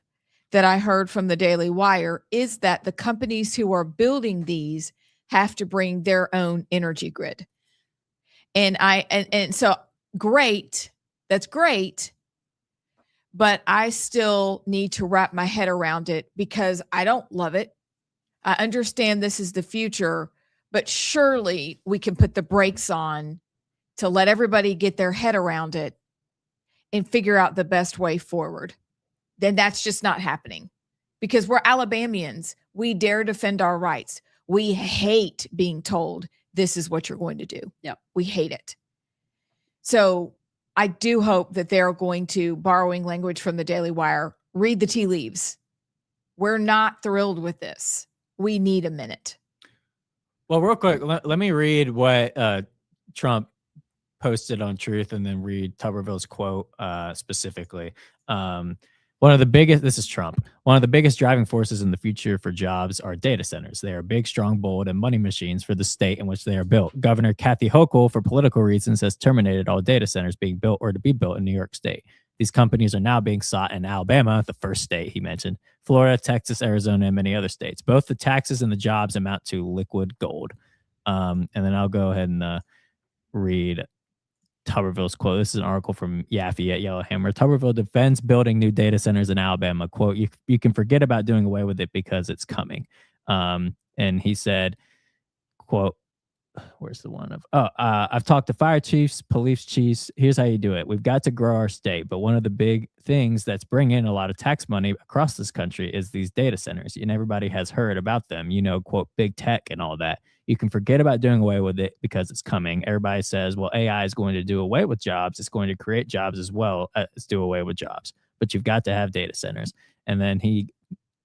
that I heard from the Daily Wire is that the companies who are building these have to bring their own energy grid. And so great, that's great. But I still need to wrap my head around it because I don't love it. I understand this is the future, but surely we can put the brakes on to let everybody get their head around it and figure out the best way forward. Then that's just not happening because we're Alabamians. We dare defend our rights. We hate being told this is what you're going to do. Yep. We hate it. So I do hope that they're going to, borrowing language from the Daily Wire, read the tea leaves. We're not thrilled with this. We need a minute. Well, real quick, let me read what Trump posted on Truth and then read Tuberville's quote specifically. This is Trump. One of the biggest driving forces in the future for jobs are data centers. They are big, strong, bold, and money machines for the state in which they are built. Governor Kathy Hochul, for political reasons, has terminated all data centers being built or to be built in New York State. These companies are now being sought in Alabama, the first state he mentioned, Florida, Texas, Arizona, and many other states. Both the taxes and the jobs amount to liquid gold. And then I'll go ahead and read Tuberville's quote. This is an article from Yaffe at Yellowhammer. Tuberville defends building new data centers in Alabama. Quote, you can forget about doing away with it because it's coming. And he said, quote, where's the one of, I've talked to fire chiefs, police chiefs. Here's how you do it. We've got to grow our state. But one of the big things that's bringing in a lot of tax money across this country is these data centers. And everybody has heard about them, quote, big tech and all that. You can forget about doing away with it because it's coming. Everybody says, well, AI is going to do away with jobs. It's going to create jobs as well as do away with jobs. But you've got to have data centers. And then he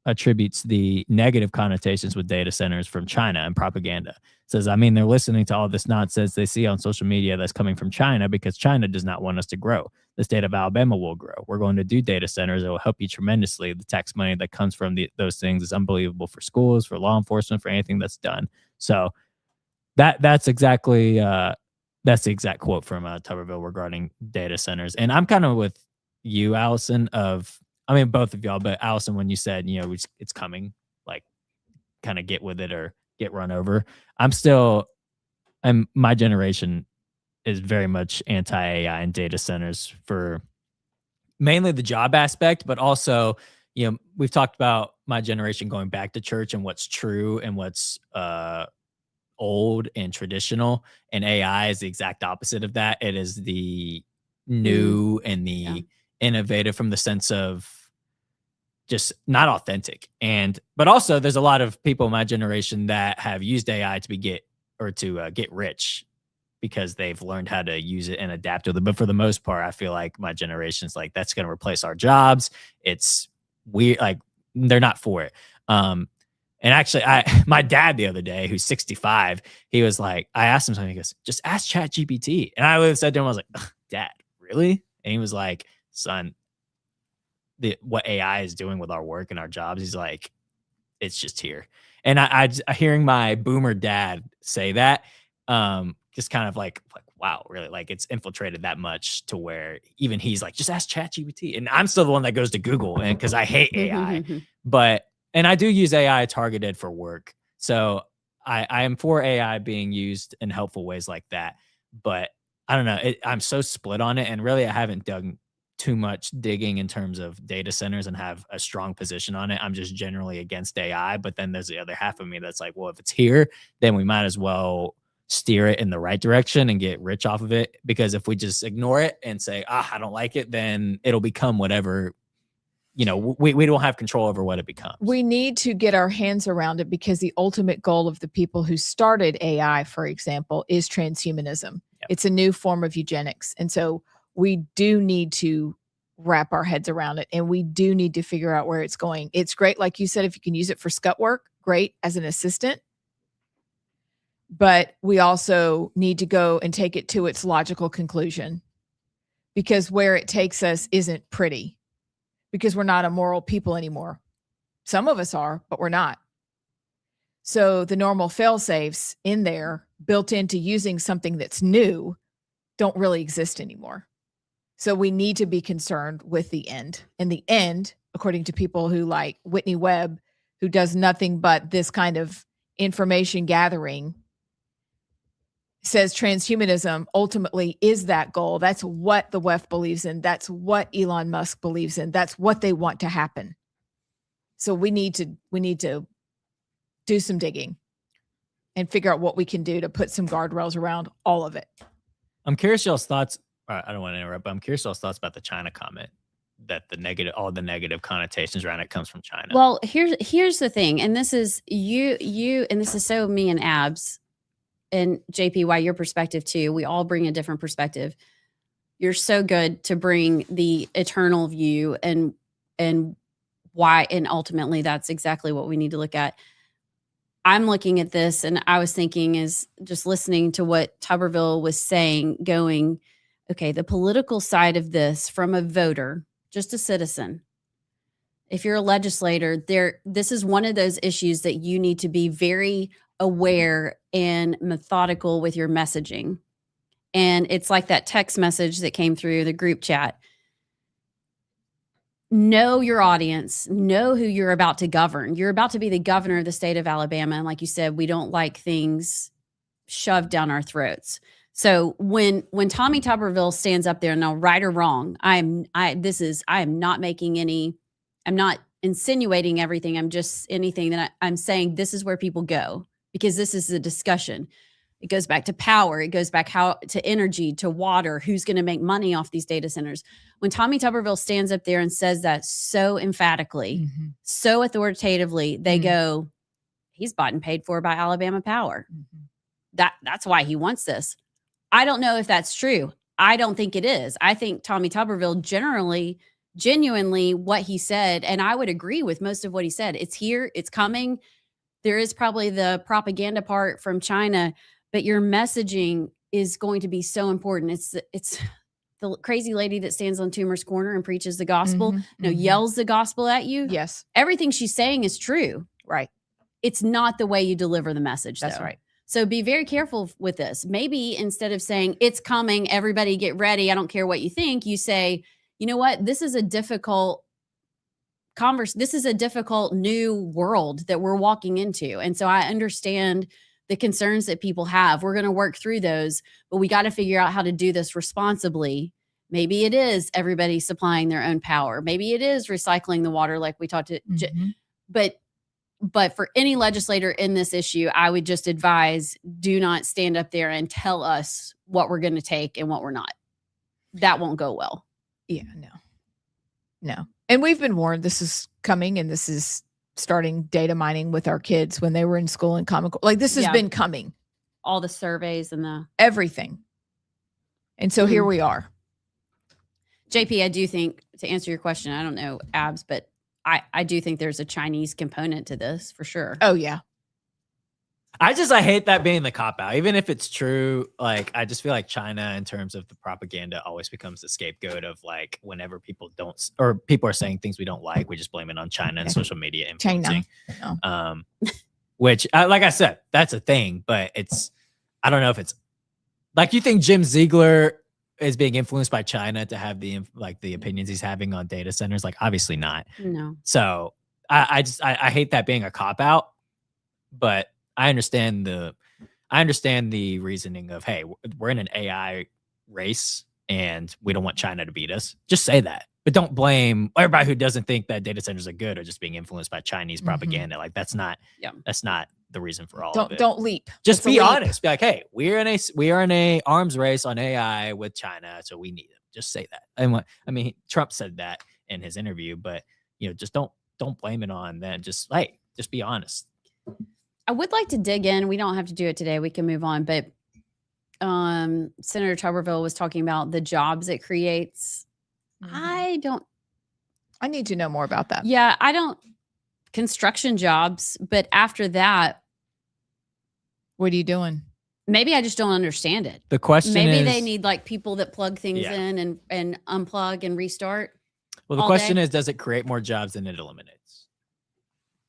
attributes the negative connotations with data centers from China and propaganda. Says, they're listening to all this nonsense they see on social media that's coming from China because China does not want us to grow. The state of Alabama will grow. We're going to do data centers. It will help you tremendously. The tax money that comes from those things is unbelievable for schools, for law enforcement, for anything that's done. So that's exactly that's the exact quote from Tuberville regarding data centers. And I'm kind of with you, Allison, both of y'all, but Allison, when you said, it's coming, like kind of get with it or get run over. My generation is very much anti-AI and data centers for mainly the job aspect, but also, we've talked about my generation going back to church and what's true and what's old and traditional, and AI is the exact opposite of that. It is the new and the innovative from the sense of just not authentic. But also there's a lot of people in my generation that have used AI to get rich because they've learned how to use it and adapt to it. But for the most part, I feel like my generation's like, that's going to replace our jobs. It's weird. Like they're not for it. And actually, my dad the other day, who's 65, he was like, I asked him something. He goes, just ask ChatGPT. And I said to him, I was like, Dad, really? And he was like, son, what AI is doing with our work and our jobs, he's like, it's just here. And I hearing my boomer dad say that, just kind of like, wow, really? Like it's infiltrated that much to where even he's like, just ask ChatGPT. And I'm still the one that goes to Google, and because I hate AI, and I do use AI targeted for work. So I am for AI being used in helpful ways like that. But I don't know. I'm so split on it. And really, I haven't done too much digging in terms of data centers and have a strong position on it. I'm just generally against AI. But then there's the other half of me that's like, well, if it's here, then we might as well steer it in the right direction and get rich off of it. Because if we just ignore it and say, I don't like it, then it'll become whatever, we don't have control over what it becomes. We need to get our hands around it because the ultimate goal of the people who started AI, for example, is transhumanism. Yep. It's a new form of eugenics. And so we do need to wrap our heads around it, and we do need to figure out where it's going. It's great, like you said, if you can use it for scut work, great as an assistant. But we also need to go and take it to its logical conclusion, because where it takes us isn't pretty, because we're not a moral people anymore. Some of us are, but we're not. So the normal fail-safes in there built into using something that's new don't really exist anymore. So we need to be concerned with the end. And the end, according to people who like Whitney Webb, who does nothing but this kind of information gathering, says transhumanism ultimately is that goal. That's what the WEF believes in. That's what Elon Musk believes in. That's what they want to happen. So we need to do some digging and figure out what we can do to put some guardrails around all of it. I'm curious y'all's thoughts. I don't want to interrupt, but I'm curious y'all's thoughts about the China comment, that all the negative connotations around it comes from China. Well, here's the thing, and this is you, and this is so me and Abs and JP, why your perspective too. We all bring a different perspective. You're so good to bring the eternal view and why, and ultimately that's exactly what we need to look at. I'm looking at this and I was thinking, is just listening to what Tuberville was saying, going, okay, the political side of this from a voter, just a citizen. If you're a legislator, this is one of those issues that you need to be very aware and methodical with your messaging. And it's like that text message that came through the group chat. Know your audience, know who you're about to govern. You're about to be the governor of the state of Alabama. And like you said, we don't like things shoved down our throats. So when Tommy Tuberville stands up there, now right or wrong, I am not making any, I'm not insinuating everything. I'm just anything that I'm saying, this is where people go, because this is a discussion. It goes back to power. It goes back to energy, to water, who's going to make money off these data centers. When Tommy Tuberville stands up there and says that so emphatically, so authoritatively, they go, he's bought and paid for by Alabama Power. That's why he wants this. I don't know if that's true. I don't think it is. I think Tommy Tuberville genuinely what he said, and I would agree with most of what he said. It's here, it's coming. There is probably the propaganda part from China, but your messaging is going to be so important. It's the crazy lady that stands on Toomer's corner and preaches the gospel, yells the gospel at you. Yes. Everything she's saying is true. Right. It's not the way you deliver the message. That's though. right. So be very careful with this. Maybe instead of saying it's coming, everybody get ready, I don't care what you think, you say, you know what, this is a difficult this is a difficult new world that we're walking into. And so I understand the concerns that people have. We're going to work through those, but we got to figure out how to do this responsibly. Maybe it is everybody supplying their own power. Maybe it is recycling the water like we talked to. But for any legislator in this issue, I would just advise, do not stand up there and tell us what we're going to take and what we're not. That won't go well. Yeah, no. And we've been warned this is coming, and this is starting data mining with our kids when they were in school and Common Core. Like this has been coming. All the surveys and everything. And so here we are. JP, I do think, to answer your question, I don't know, Abs, but I do think there's a Chinese component to this for sure. Oh, yeah. I hate that being the cop-out. Even if it's true, like, I just feel like China, in terms of the propaganda, always becomes the scapegoat of, like, whenever people are saying things we don't like, we just blame it on China and social media influencing. China. Which, like I said, that's a thing, but I don't know if it's, like, you think Jim Ziegler is being influenced by China to have the opinions he's having on data centers? Like, obviously not. No. So I hate that being a cop-out, but I understand the reasoning of, hey, we're in an AI race and we don't want China to beat us. Just say that, but don't blame everybody who doesn't think that data centers are good or just being influenced by Chinese propaganda. Like that's not the reason for all of it. Don't leap. Just That's a be leap. honest. Be like, hey, we are in a arms race on AI with China, so we need it. Just say that. And I mean, Trump said that in his interview, but just don't blame it on them. Just be honest. I would like to dig in. We don't have to do it today. We can move on. But Senator Tuberville was talking about the jobs it creates. Mm-hmm. I need to know more about that. Yeah, I don't. Construction jobs. But after that, what are you doing? Maybe I just don't understand it. The question maybe is, they need like people that plug things in and unplug and restart. Well, the question is, does it create more jobs than it eliminates?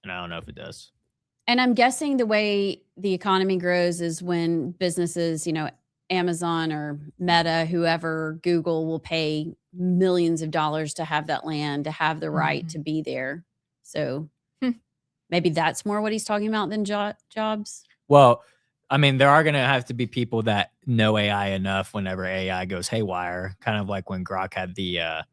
And I don't know if it does. And I'm guessing the way the economy grows is when businesses, Amazon or Meta, whoever, Google will pay millions of dollars to have that land, to have the right to be there. So maybe that's more what he's talking about than jobs. Well, I mean, there are going to have to be people that know AI enough whenever AI goes haywire, kind of like when Grok had the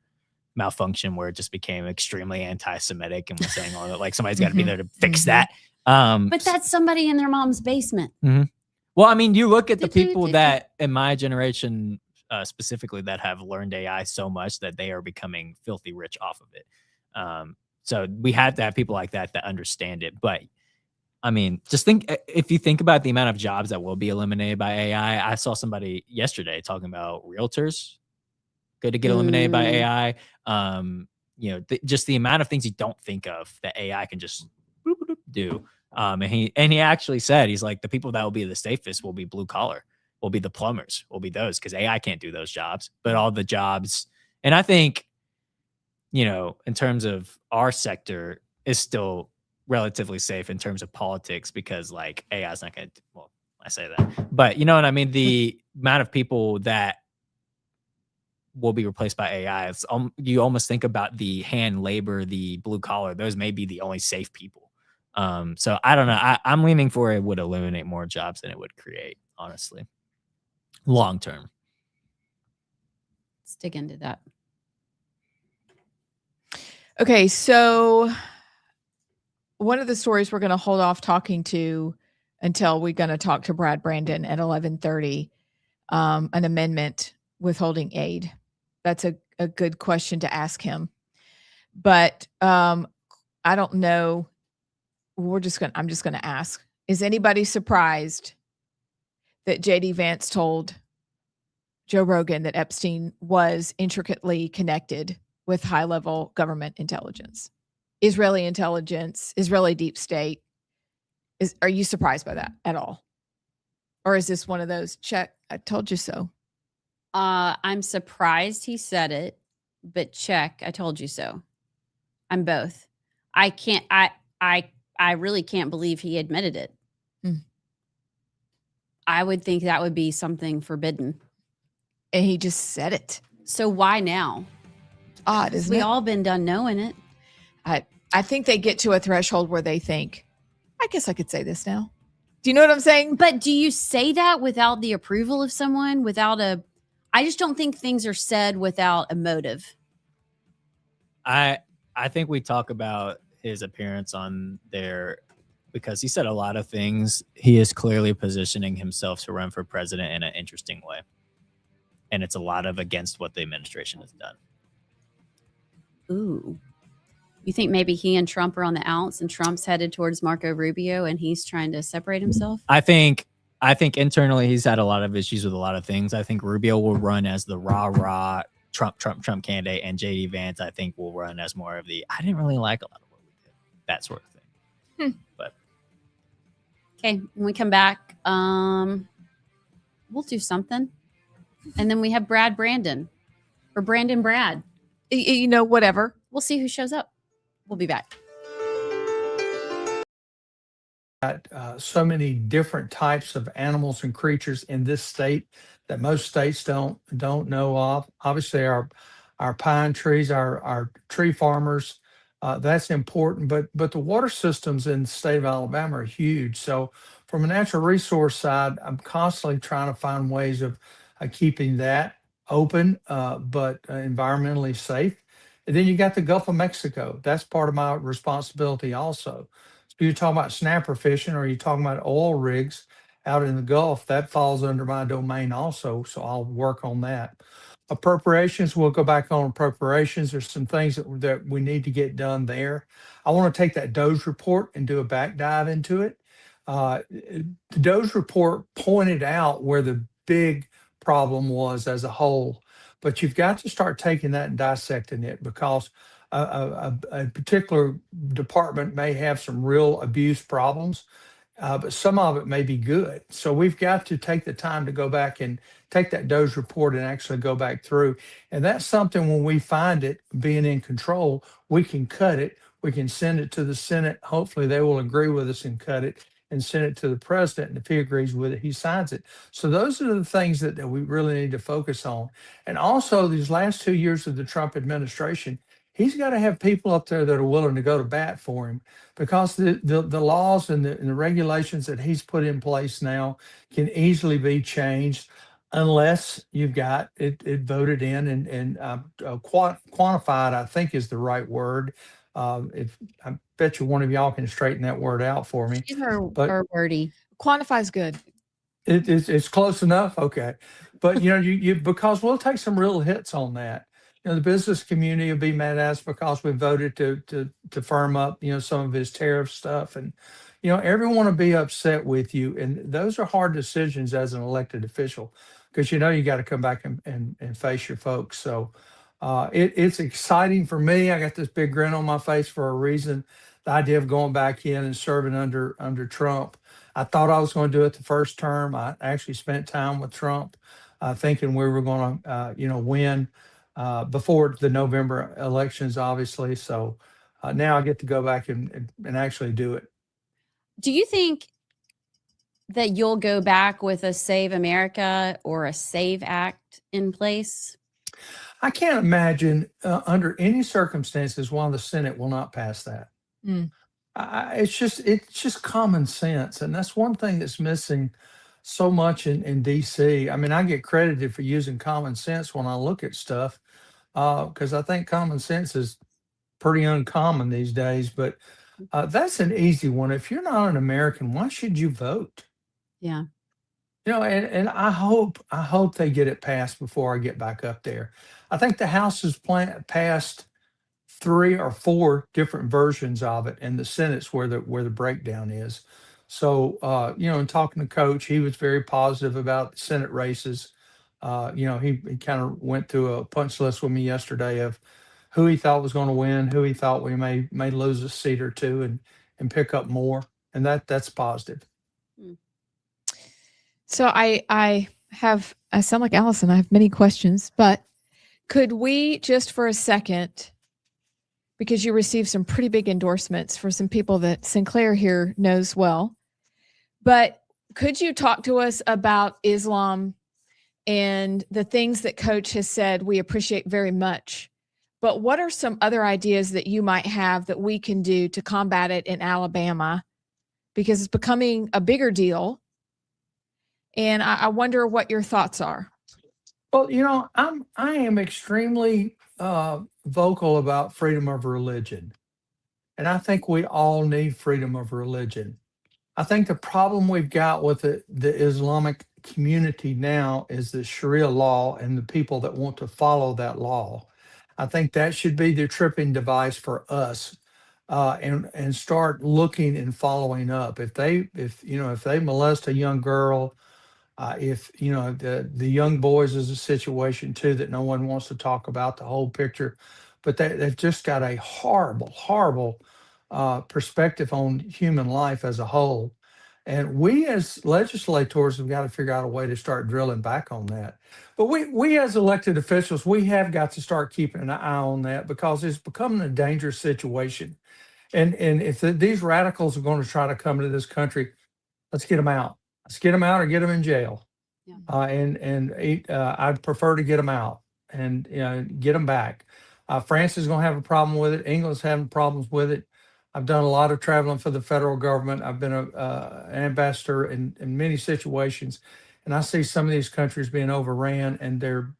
malfunction where it just became extremely anti-Semitic and was saying all that, like somebody's got to be there to fix that. But that's somebody in their mom's basement. Well, I mean, you look at the people that in my generation specifically that have learned AI so much that they are becoming filthy rich off of it. So we have to have people like that understand it. But I mean, just if you think about the amount of jobs that will be eliminated by AI. I saw somebody yesterday talking about realtors going to get eliminated by AI. Just the amount of things you don't think of that AI can just do. And he actually said, he's like, the people that will be the safest will be blue collar, will be the plumbers, will be those, because AI can't do those jobs. But all the jobs, and I think, in terms of our sector, is still relatively safe in terms of politics, because like AI is not going to, well, I say that, but you know what I mean? The amount of people that will be replaced by AI, you almost think about the hand labor, the blue collar, those may be the only safe people. So I don't know. I'm leaning for it would eliminate more jobs than it would create, honestly, long term. Let's dig into that. Okay, so one of the stories we're going to hold off talking to until we're going to talk to Brad Brandon at 11:30, an amendment withholding aid. That's a good question to ask him. But I don't know. I'm just going to ask. Is anybody surprised that JD Vance told Joe Rogan that Epstein was intricately connected with high-level government intelligence, Israeli intelligence, Israeli deep state? Are you surprised by that at all? Or is this one of those, check, I told you so? I'm surprised he said it, but check, I told you so. I'm both. I really can't believe he admitted it. I would think that would be something forbidden. And he just said it. So why now? Odd, isn't it? We all been done knowing it. I think they get to a threshold where they think, I guess I could say this now. Do you know what I'm saying? But do you say that without the approval of someone, I just don't think things are said without a motive. I think we talk about his appearance on there because he said a lot of things. He is clearly positioning himself to run for president in an interesting way. And it's a lot of against what the administration has done. Ooh. You think maybe he and Trump are on the outs and Trump's headed towards Marco Rubio and he's trying to separate himself? I think internally he's had a lot of issues with a lot of things. I think Rubio will run as the rah-rah Trump candidate, and JD Vance, I think, will run as more of the, I didn't really like a lot of what we did, that sort of thing. But okay, when we come back, we'll do something. And then we have Brad Brandon or Brandon Brad. Whatever. We'll see who shows up. We'll be back. So many different types of animals and creatures in this state that most states don't know of. Obviously, our pine trees, our tree farmers, that's important. But the water systems in the state of Alabama are huge. So from a natural resource side, I'm constantly trying to find ways of keeping that open, but environmentally safe. And then you got the Gulf of Mexico. That's part of my responsibility also. you're talking about snapper fishing or you're talking about oil rigs out in the Gulf, that falls under my domain also. So I'll work on that. Appropriations, we'll go back on appropriations. There's some things that we need to get done there. I want to take that DOGE report and do a back dive into it. The DOGE report pointed out where the big problem was as a whole, but you've got to start taking that and dissecting it because a particular department may have some real abuse problems, but some of it may be good. So we've got to take the time to go back and take that DOGE report and actually go back through. And that's something when we find it being in control, we can cut it. We can send it to the Senate. Hopefully they will agree with us and cut it and send it to the president. And if he agrees with it, he signs it. So those are the things that we really need to focus on. And also these last 2 years of the Trump administration, he's got to have people up there that are willing to go to bat for him because the laws and the regulations that he's put in place now can easily be changed unless you've got it voted in and quantified, I think is the right word. If I bet you one of y'all can straighten that word out for me. She's her But wordy. Quantify is good. it's close enough. Okay. But you because we'll take some real hits on that. The business community will be mad at us because we voted to firm up, some of his tariff stuff. And, everyone will be upset with you. And those are hard decisions as an elected official because, you got to come back and face your folks. So it's exciting for me. I got this big grin on my face for a reason. The idea of going back in and serving under Trump. I thought I was going to do it the first term. I actually spent time with Trump thinking we were going to, win before the November elections, obviously. So now I get to go back and actually do it. Do you think that you'll go back with a Save America or a SAVE Act in place? I can't imagine under any circumstances why the Senate will not pass that. Mm. It's just common sense, and that's one thing that's missing so much in DC. I mean, I get credited for using common sense when I look at stuff because I think common sense is pretty uncommon these days. But that's an easy one. If you're not an American, why should you vote? Yeah. And I hope they get it passed before I get back up there. I think the House has passed 3 or 4 different versions of it, and the Senate's where the breakdown is. So in talking to Coach, he was very positive about the Senate races. He kind of went through a punch list with me yesterday of who he thought was going to win, who he thought we may lose a seat or two and pick up more, and that's positive. So I sound like Allison. I have many questions, but could we just for a second, because you received some pretty big endorsements for some people that Sinclair here knows well, but could you talk to us about Islam and the things that Coach has said we appreciate very much, but what are some other ideas that you might have that we can do to combat it in Alabama? Because it's becoming a bigger deal. And I wonder what your thoughts are. Well, I am extremely vocal about freedom of religion. And I think we all need freedom of religion. I think the problem we've got with the Islamic community now is the Sharia law and the people that want to follow that law. I think that should be the tripping device for us and start looking and following up. If they molest a young girl, if the young boys is a situation too that no one wants to talk about the whole picture, but they've just got a horrible perspective on human life as a whole, and we as legislators have got to figure out a way to start drilling back on that. But we as elected officials, we have got to start keeping an eye on that because it's becoming a dangerous situation, and if these radicals are going to try to come into this country, let's get them out. Let's get them out or get them in jail. Yeah. I'd prefer to get them out and get them back. France is going to have a problem with it. England's having problems with it. I've done a lot of traveling for the federal government. I've been an ambassador in many situations, and I see some of these countries being overran, and their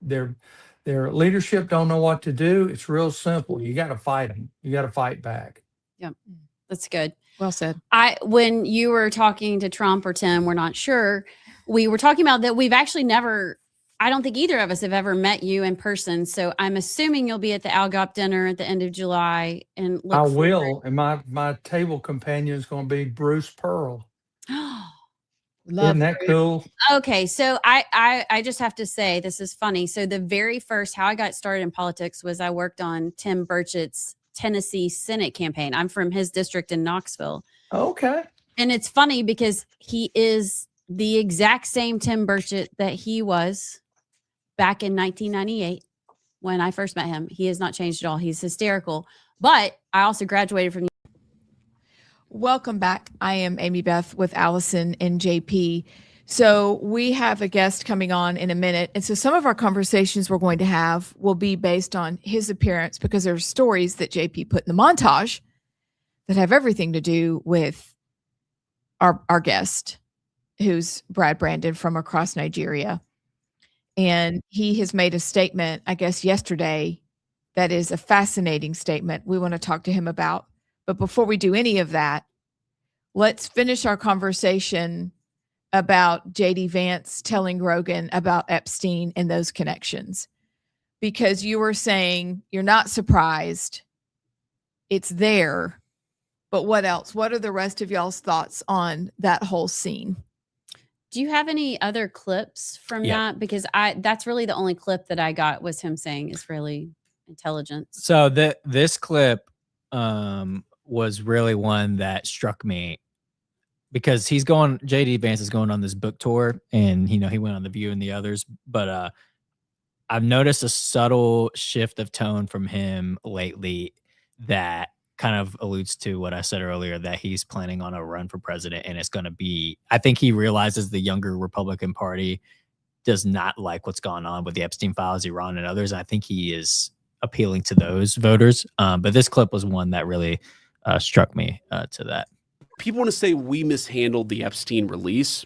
leadership don't know what to do. It's real simple. You got to fight them. You got to fight back. Yeah. That's good. Well said. When you were talking to Trump or Tim, we're not sure. We were talking about that we've actually never, I don't think either of us have ever met you in person. So I'm assuming you'll be at the Algop dinner at the end of July and I look will, and my table companion is going to be Bruce Pearl. Love Isn't that Bruce. cool? Okay, so I just have to say this is funny. So the very first how I got started in politics was I worked on Tim Burchett's Tennessee Senate campaign. I'm from his district in Knoxville. Okay. And it's funny because he is the exact same Tim Burchett that he was back in 1998 when I first met him. He has not changed at all. He's hysterical. But I also graduated from. Welcome back. I am Amy Beth with Allison and JP. So we have a guest coming on in a minute. And so some of our conversations we're going to have will be based on his appearance because there are stories that JP put in the montage that have everything to do with our guest, who's Brad Brandon from across Nigeria. And he has made a statement, I guess, yesterday that is a fascinating statement we want to talk to him about. But before we do any of that, let's finish our conversation about JD Vance telling Rogan about Epstein and those connections. Because you were saying you're not surprised. It's there. But what else? What are the rest of y'all's thoughts on that whole scene? Do you have any other clips from that? Because that's really the only clip that I got was him saying Israeli intelligence. So this clip was really one that struck me because JD Vance is going on this book tour, and he went on The View and the others, but I've noticed a subtle shift of tone from him lately that kind of alludes to what I said earlier, that he's planning on a run for president, and it's going to be, I think he realizes the younger Republican Party does not like what's gone on with the Epstein files, Iran and others. I think he is appealing to those voters. But this clip was one that really struck me to that. People want to say we mishandled the Epstein release.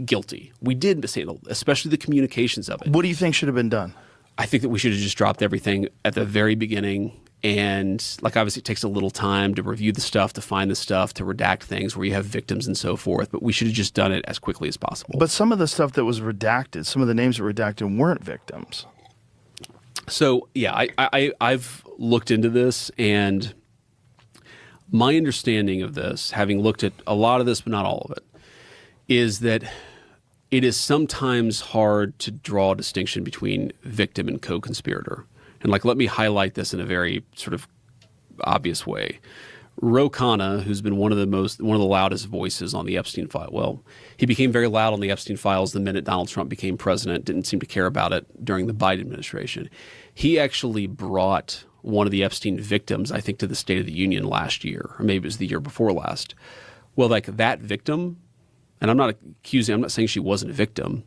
Guilty. We did mishandle, especially the communications of it. What do you think should have been done? I think that we should have just dropped everything at the very beginning. And obviously it takes a little time to review the stuff, to find the stuff, to redact things where you have victims and so forth. But we should have just done it as quickly as possible. But some of the stuff that was redacted, some of the names that were redacted weren't victims. So, yeah, I've looked into this, and my understanding of this, having looked at a lot of this, but not all of it, is that it is sometimes hard to draw a distinction between victim and co-conspirator. And let me highlight this in a very sort of obvious way. Ro Khanna, who's been one of the loudest voices on the Epstein file. Well, he became very loud on the Epstein files the minute Donald Trump became president, didn't seem to care about it during the Biden administration. He actually brought one of the Epstein victims, I think, to the State of the Union last year, or maybe it was the year before last. Well, that victim, and I'm not saying she wasn't a victim.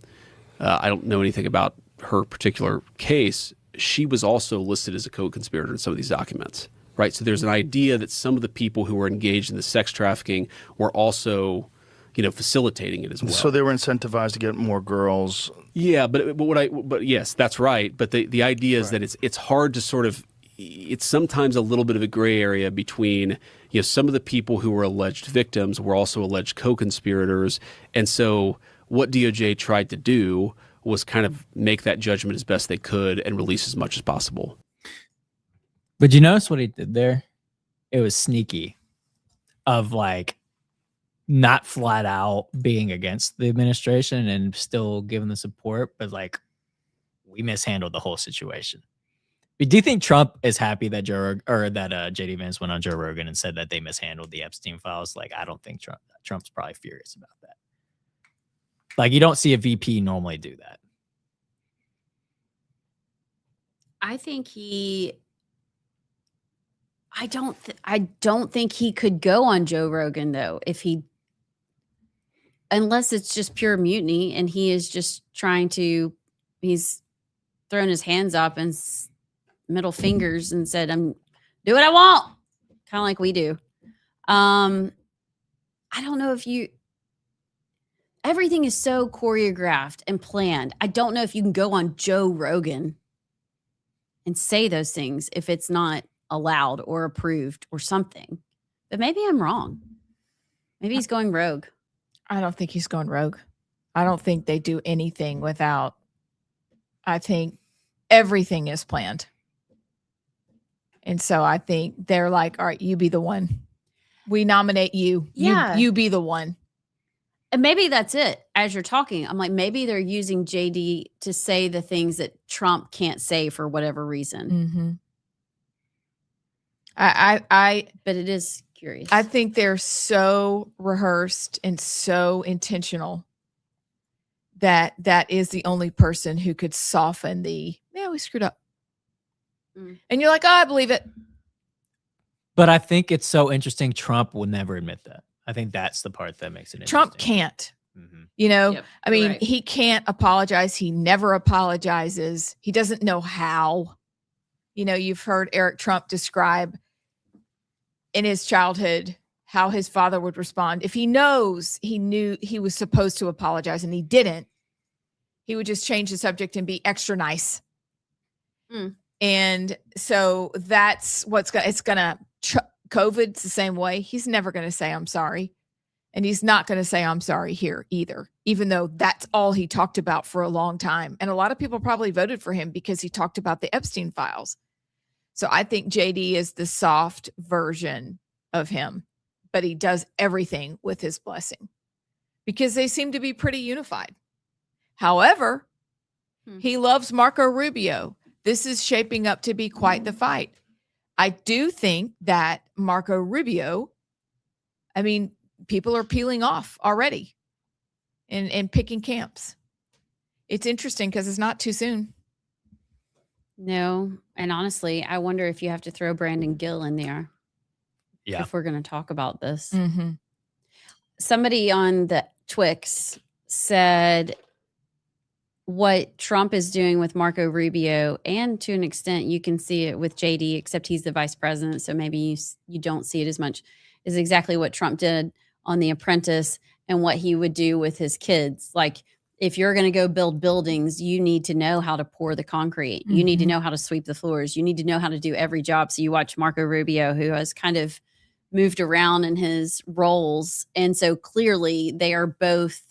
I don't know anything about her particular case. She was also listed as a co-conspirator in some of these documents, right? So there's an idea that some of the people who were engaged in the sex trafficking were also, facilitating it as well. So they were incentivized to get more girls. Yeah, but yes, that's right. But the idea is that it's hard to sort of, it's sometimes a little bit of a gray area between, some of the people who were alleged victims were also alleged co-conspirators. And so what DOJ tried to do was kind of make that judgment as best they could and release as much as possible. But you notice what he did there? It was sneaky of not flat out being against the administration and still giving the support, but we mishandled the whole situation. But do you think Trump is happy that JD Vance went on Joe Rogan and said that they mishandled the Epstein files? I don't think Trump's probably furious about that. You don't see a VP normally do that. I think I don't think he could go on Joe Rogan though, unless it's just pure mutiny and he is just he's thrown his hands up and middle fingers and said, do what I want. Kind of like we do. I don't know if everything is so choreographed and planned. I don't know if you can go on Joe Rogan and say those things if it's not allowed or approved or something. But maybe I'm wrong. Maybe he's going rogue. I don't think he's going rogue. I don't think they do anything without. I think everything is planned. And so I think they're like, all right, you be the one. We nominate you. Yeah. You be the one. And maybe that's it. As you're talking, I'm like, maybe they're using JD to say the things that Trump can't say for whatever reason. Mm-hmm. But it is curious. I think they're so rehearsed and so intentional that is the only person who could soften we screwed up. And you're like, oh, I believe it. But I think it's so interesting. Trump will never admit that. I think that's the part that makes it interesting. Trump can't. Yep, I mean, right. he can't apologize. He never apologizes. He doesn't know how. You've heard Eric Trump describe in his childhood how his father would respond. If he knew he was supposed to apologize and he didn't, he would just change the subject and be extra nice. And so that's COVID's the same way. He's never going to say, I'm sorry. And he's not going to say, I'm sorry here either, even though that's all he talked about for a long time. And a lot of people probably voted for him because he talked about the Epstein files. So I think JD is the soft version of him, but he does everything with his blessing because they seem to be pretty unified. However, he loves Marco Rubio. This is shaping up to be quite the fight. I do think that Marco Rubio, people are peeling off already and picking camps. It's interesting because it's not too soon. No. And honestly, I wonder if you have to throw Brandon Gill in there. Yeah. If we're going to talk about this. Mm-hmm. Somebody on the Twix said what Trump is doing with Marco Rubio, and to an extent you can see it with JD, except he's the vice president, so maybe you don't see it as much, is exactly what Trump did on The Apprentice and what he would do with his kids. Like, if you're going to go build buildings, you need to know how to pour the concrete. You need to know how to sweep the floors. You need to know how to do every job. So you watch Marco Rubio, who has kind of moved around in his roles. And so clearly they are both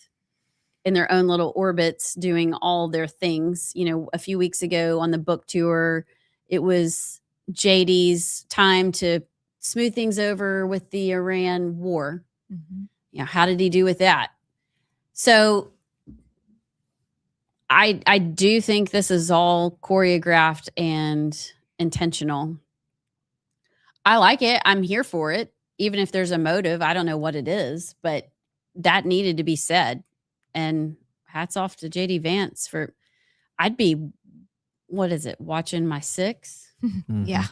in their own little orbits doing all their things. A few weeks ago on the book tour, it was JD's time to smooth things over with the Iran war. How did he do with that? So I do think this is all choreographed and intentional. I like it. I'm here for it. Even if there's a motive, I don't know what it is, but that needed to be said. And hats off to JD Vance I'd be, watching my 6? Yeah.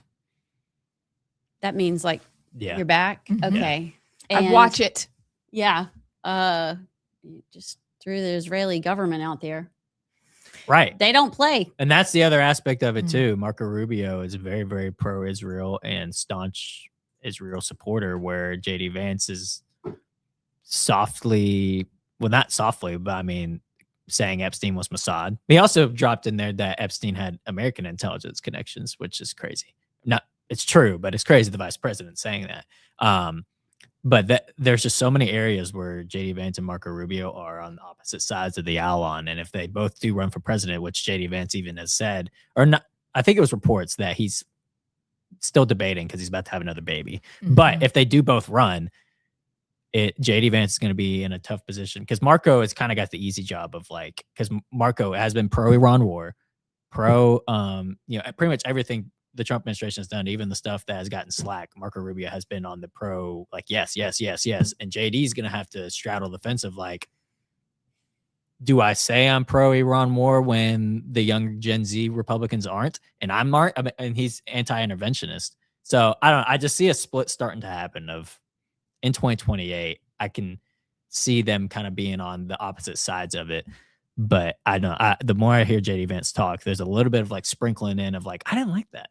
That means you're back. Okay. I'd watch it. Yeah. You just threw the Israeli government out there. Right. They don't play. And that's the other aspect of it too. Marco Rubio is very, very pro-Israel and staunch Israel supporter, where JD Vance is not softly, but saying Epstein was Mossad. He also dropped in there that Epstein had American intelligence connections, which is crazy. It's true, but it's crazy the vice president saying that. But there's just so many areas where JD Vance and Marco Rubio are on the opposite sides of the aisle on. And if they both do run for president, which JD Vance even has said, or not, I think it was reports that he's still debating because he's about to have another baby. But if they do both run, JD Vance is going to be in a tough position because Marco has kind of got the easy job of because Marco has been pro-Iran war, pretty much everything the Trump administration has done, even the stuff that has gotten slack. Marco Rubio has been on the pro, yes. And JD is going to have to straddle the fence of do I say I'm pro-Iran war when the young Gen Z Republicans aren't? And I'm not, and he's anti-interventionist. So I just see a split starting to happen in 2028. I can see them kind of being on the opposite sides of it. But the more I hear JD Vance talk, there's a little bit of sprinkling in of I didn't like that.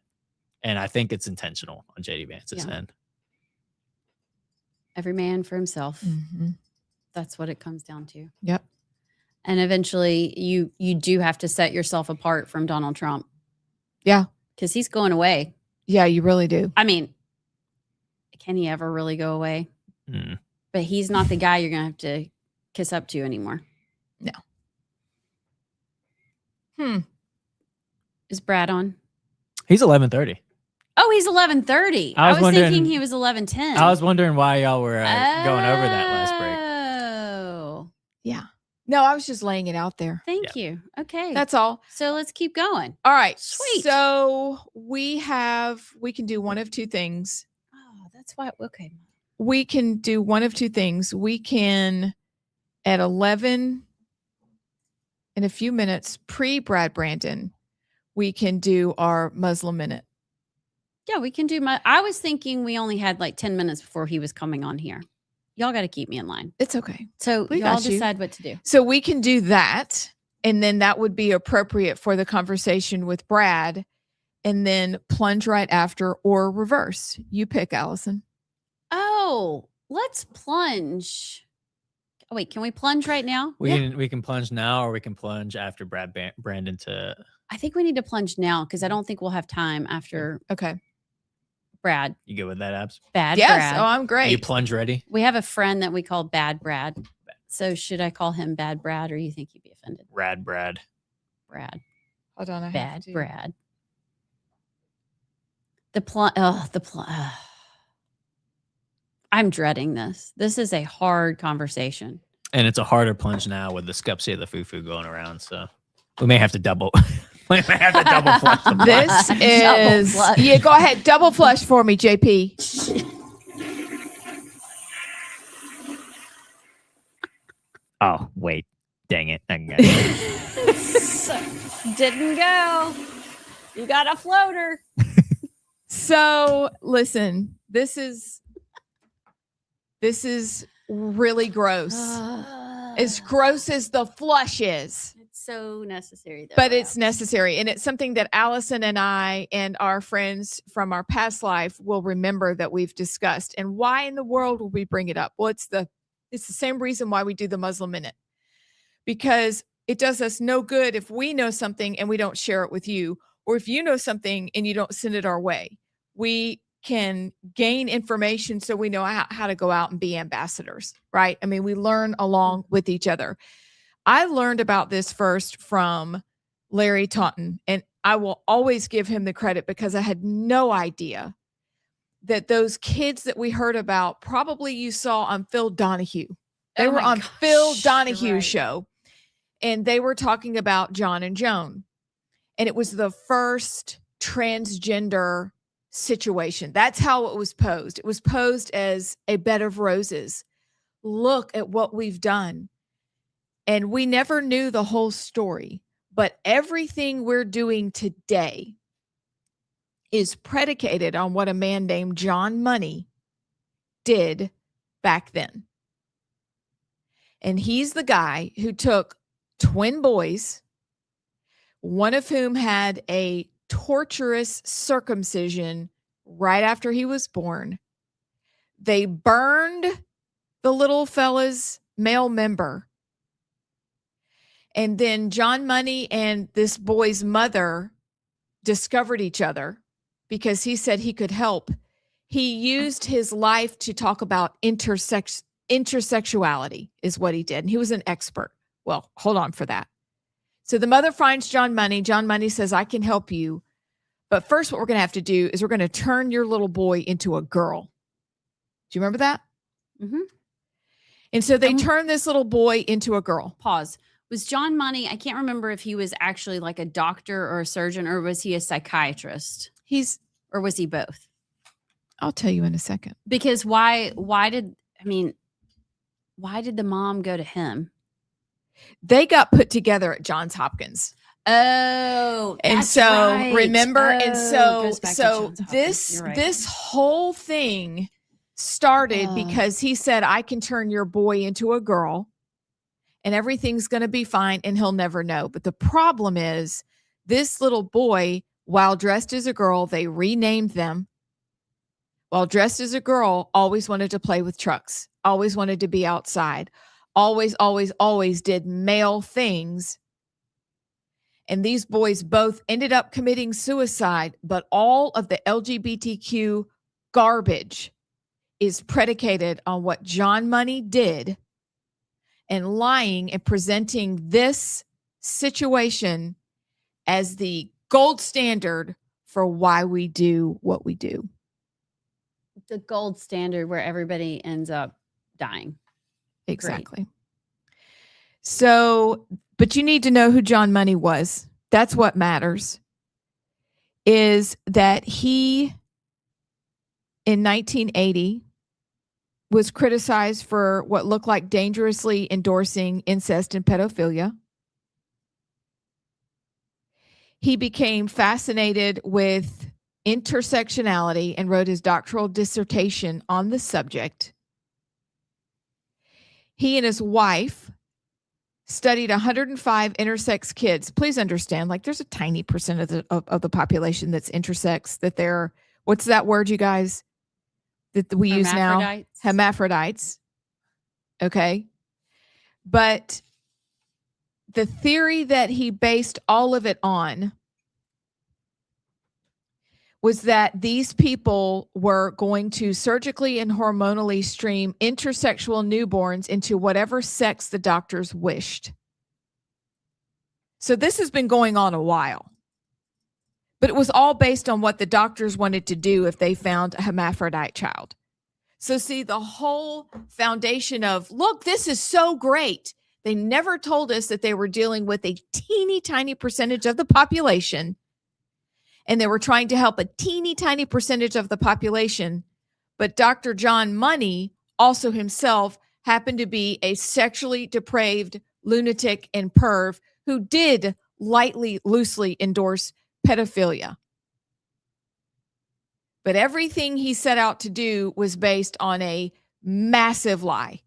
And I think it's intentional on JD Vance's end. Every man for himself. That's what it comes down to. Yep. And eventually you do have to set yourself apart from Donald Trump. Yeah. Because he's going away. Yeah, you really do. can he ever really go away? Mm. But he's not the guy you're going to have to kiss up to anymore. No. Is Brad on? He's 11:30. Oh, he's 11:30. I was thinking wondering- he was 11:10. I was wondering why y'all were going over that last break. Oh, Yeah. No, I was just laying it out there. thank you. Okay. That's all. So let's keep going. All right. Sweet. So we can do one of two things. Oh, that's why. Okay. We can do one of two things. We can, at 11 in a few minutes, pre-Brad Brandon, we can do our Muslim Minute. Yeah, we can do I was thinking we only had like 10 minutes before he was coming on here. Y'all got to keep me in line. It's okay. So We y'all got you. decide what to do. So we can do that. And then that would be appropriate for the conversation with Brad. And then plunge right after or reverse. You pick, Allison. Oh, let's plunge. Oh, wait, can we plunge right now? We can plunge now, or we can plunge after Brandon to. I think we need to plunge now because I don't think we'll have time after Okay. Brad. You good with that, Abs? Bad Yes. Brad. Oh, I'm Are you great. plunge ready? We have a friend that we call Bad Brad. So should I call him Bad Brad, or you think he'd be offended? Rad Brad. Brad. Hold on. I have Bad to- Brad. The plunge. Oh, the plunge. I'm dreading this. This is a hard conversation. And it's a harder plunge now with the Scupsy of the Fufu going around. So we may have to double. we may have to double flush the plunge. This Double is flush. yeah. Go ahead, double flush for me, JP. Oh wait, dang it! Didn't go. You got a floater. So listen, this is really gross. As gross as the flush is, It's so necessary, though. but it's necessary, and it's something that Allison and I and our friends from our past life will remember that we've discussed. And why in the world will we bring it up? Well, it's the same reason why we do the Muslim Minute, because it does us no good if we know something and we don't share it with you, or if you know something and you don't send it our way. We can gain information so we know how to go out and be ambassadors, right? I mean, we learn along with each other. I learned about this first from Larry Taunton, and I will always give him the credit because I had no idea that those kids that we heard about, probably you saw on Phil Donahue. They Oh were my on gosh, Phil you're Donahue's right. show, and they were talking about John and Joan. And it was the first transgender situation. That's how it was posed. It was posed as a bed of roses. Look at what we've done. And we never knew the whole story, but everything we're doing today is predicated on what a man named John Money did back then. And he's the guy who took twin boys, one of whom had a torturous circumcision right after he was born. They burned the little fella's male member. And then John Money and this boy's mother discovered each other because he said he could help. He used his life to talk about intersexuality is what he did. And he was an expert. Well, hold on for that. So the mother finds John Money. John Money says, I can help you. But first, what we're going to have to do is we're going to turn your little boy into a girl. Do you remember that? Mm-hmm. And so they turn this little boy into a girl. Pause. Was John Money, I can't remember if he was actually like a doctor or a surgeon, or was he a psychiatrist? Or was he both? I'll tell you in a second. Because why did the mom go to him? They got put together at Johns Hopkins. Oh, and that's so right. remember, Oh, and it so goes back to so Johns Hopkins. this You're right. this whole thing started because he said, I can turn your boy into a girl and everything's going to be fine and he'll never know. But the problem is this little boy, while dressed as a girl, they renamed them. While dressed as a girl, always wanted to play with trucks, always wanted to be outside, always did male things. And these boys both ended up committing suicide, but all of the LGBTQ garbage is predicated on what John Money did and lying and presenting this situation as the gold standard for why we do what we do. The gold standard where everybody ends up dying. Exactly. So, but you need to know who John Money was. That's what matters. Is that he, in 1980, was criticized for what looked like dangerously endorsing incest and pedophilia. He became fascinated with intersectionality and wrote his doctoral dissertation on the subject. He and his wife studied 105 intersex kids. Please understand, like there's a tiny percent of the population that's intersex, that they're, what's that word, you guys, that we use now? Hermaphrodites. Okay. But the theory that he based all of it on was that these people were going to surgically and hormonally stream intersexual newborns into whatever sex the doctors wished. So this has been going on a while, but it was all based on what the doctors wanted to do if they found a hermaphrodite child. So see, the whole foundation of, look, this is so great. They never told us that they were dealing with a teeny tiny percentage of the population, and they were trying to help a teeny tiny percentage of the population. But Dr. John Money also himself happened to be a sexually depraved lunatic and perv who did loosely endorse pedophilia. But everything he set out to do was based on a massive lie.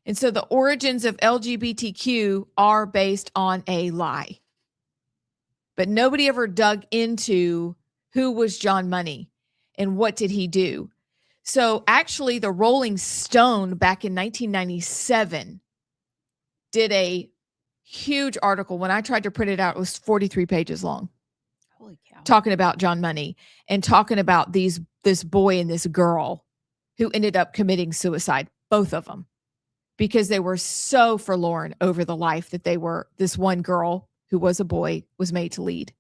And so the origins of LGBTQ are based on a lie. But nobody ever dug into who was John Money and what did he do. So actually, the Rolling Stone back in 1997 did a huge article. When I tried to print it out, it was 43 pages long. Holy cow. Talking about John Money and talking about this boy and this girl who ended up committing suicide, both of them, because they were so forlorn over the life that this one girl who was a boy was made to lead.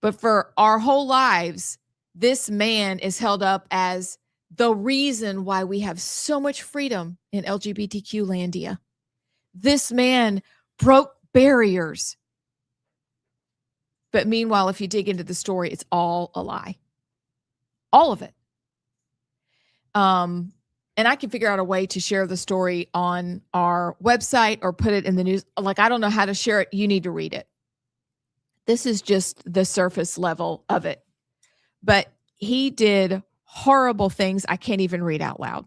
But for our whole lives, this man is held up as the reason why we have so much freedom in LGBTQ landia. This man broke barriers. But meanwhile, if you dig into the story, it's all a lie. All of it. And I can figure out a way to share the story on our website or put it in the news. Like, I don't know how to share it. You need to read it. This is just the surface level of it. But he did horrible things I can't even read out loud.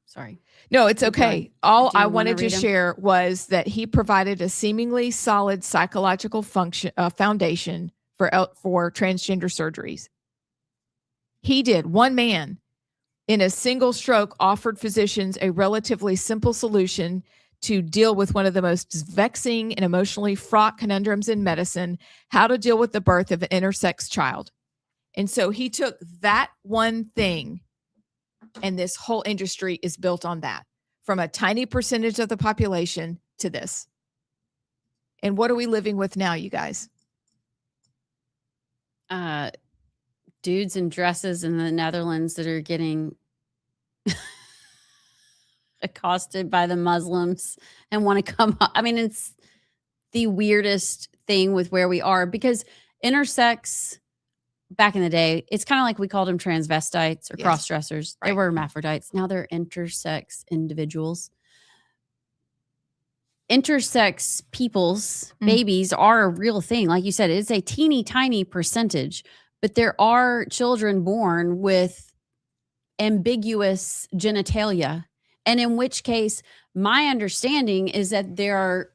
Sorry. No, it's okay. All I wanted to read 'em? share was that he provided a seemingly solid psychological foundation for transgender surgeries. He did. One man in a single stroke offered physicians a relatively simple solution to deal with one of the most vexing and emotionally fraught conundrums in medicine: how to deal with the birth of an intersex child. And so he took that one thing, and this whole industry is built on that, from a tiny percentage of the population to this. And what are we living with now, you guys? Dudes in dresses in the Netherlands that are getting accosted by the Muslims and want to come up. I mean, it's the weirdest thing with where we are, because intersex back in the day, it's kind of like we called them transvestites or cross-dressers. They were hermaphrodites. Now they're intersex individuals. Intersex people's babies are a real thing. Like you said, it's a teeny tiny percentage, but there are children born with ambiguous genitalia. And in which case, my understanding is that there are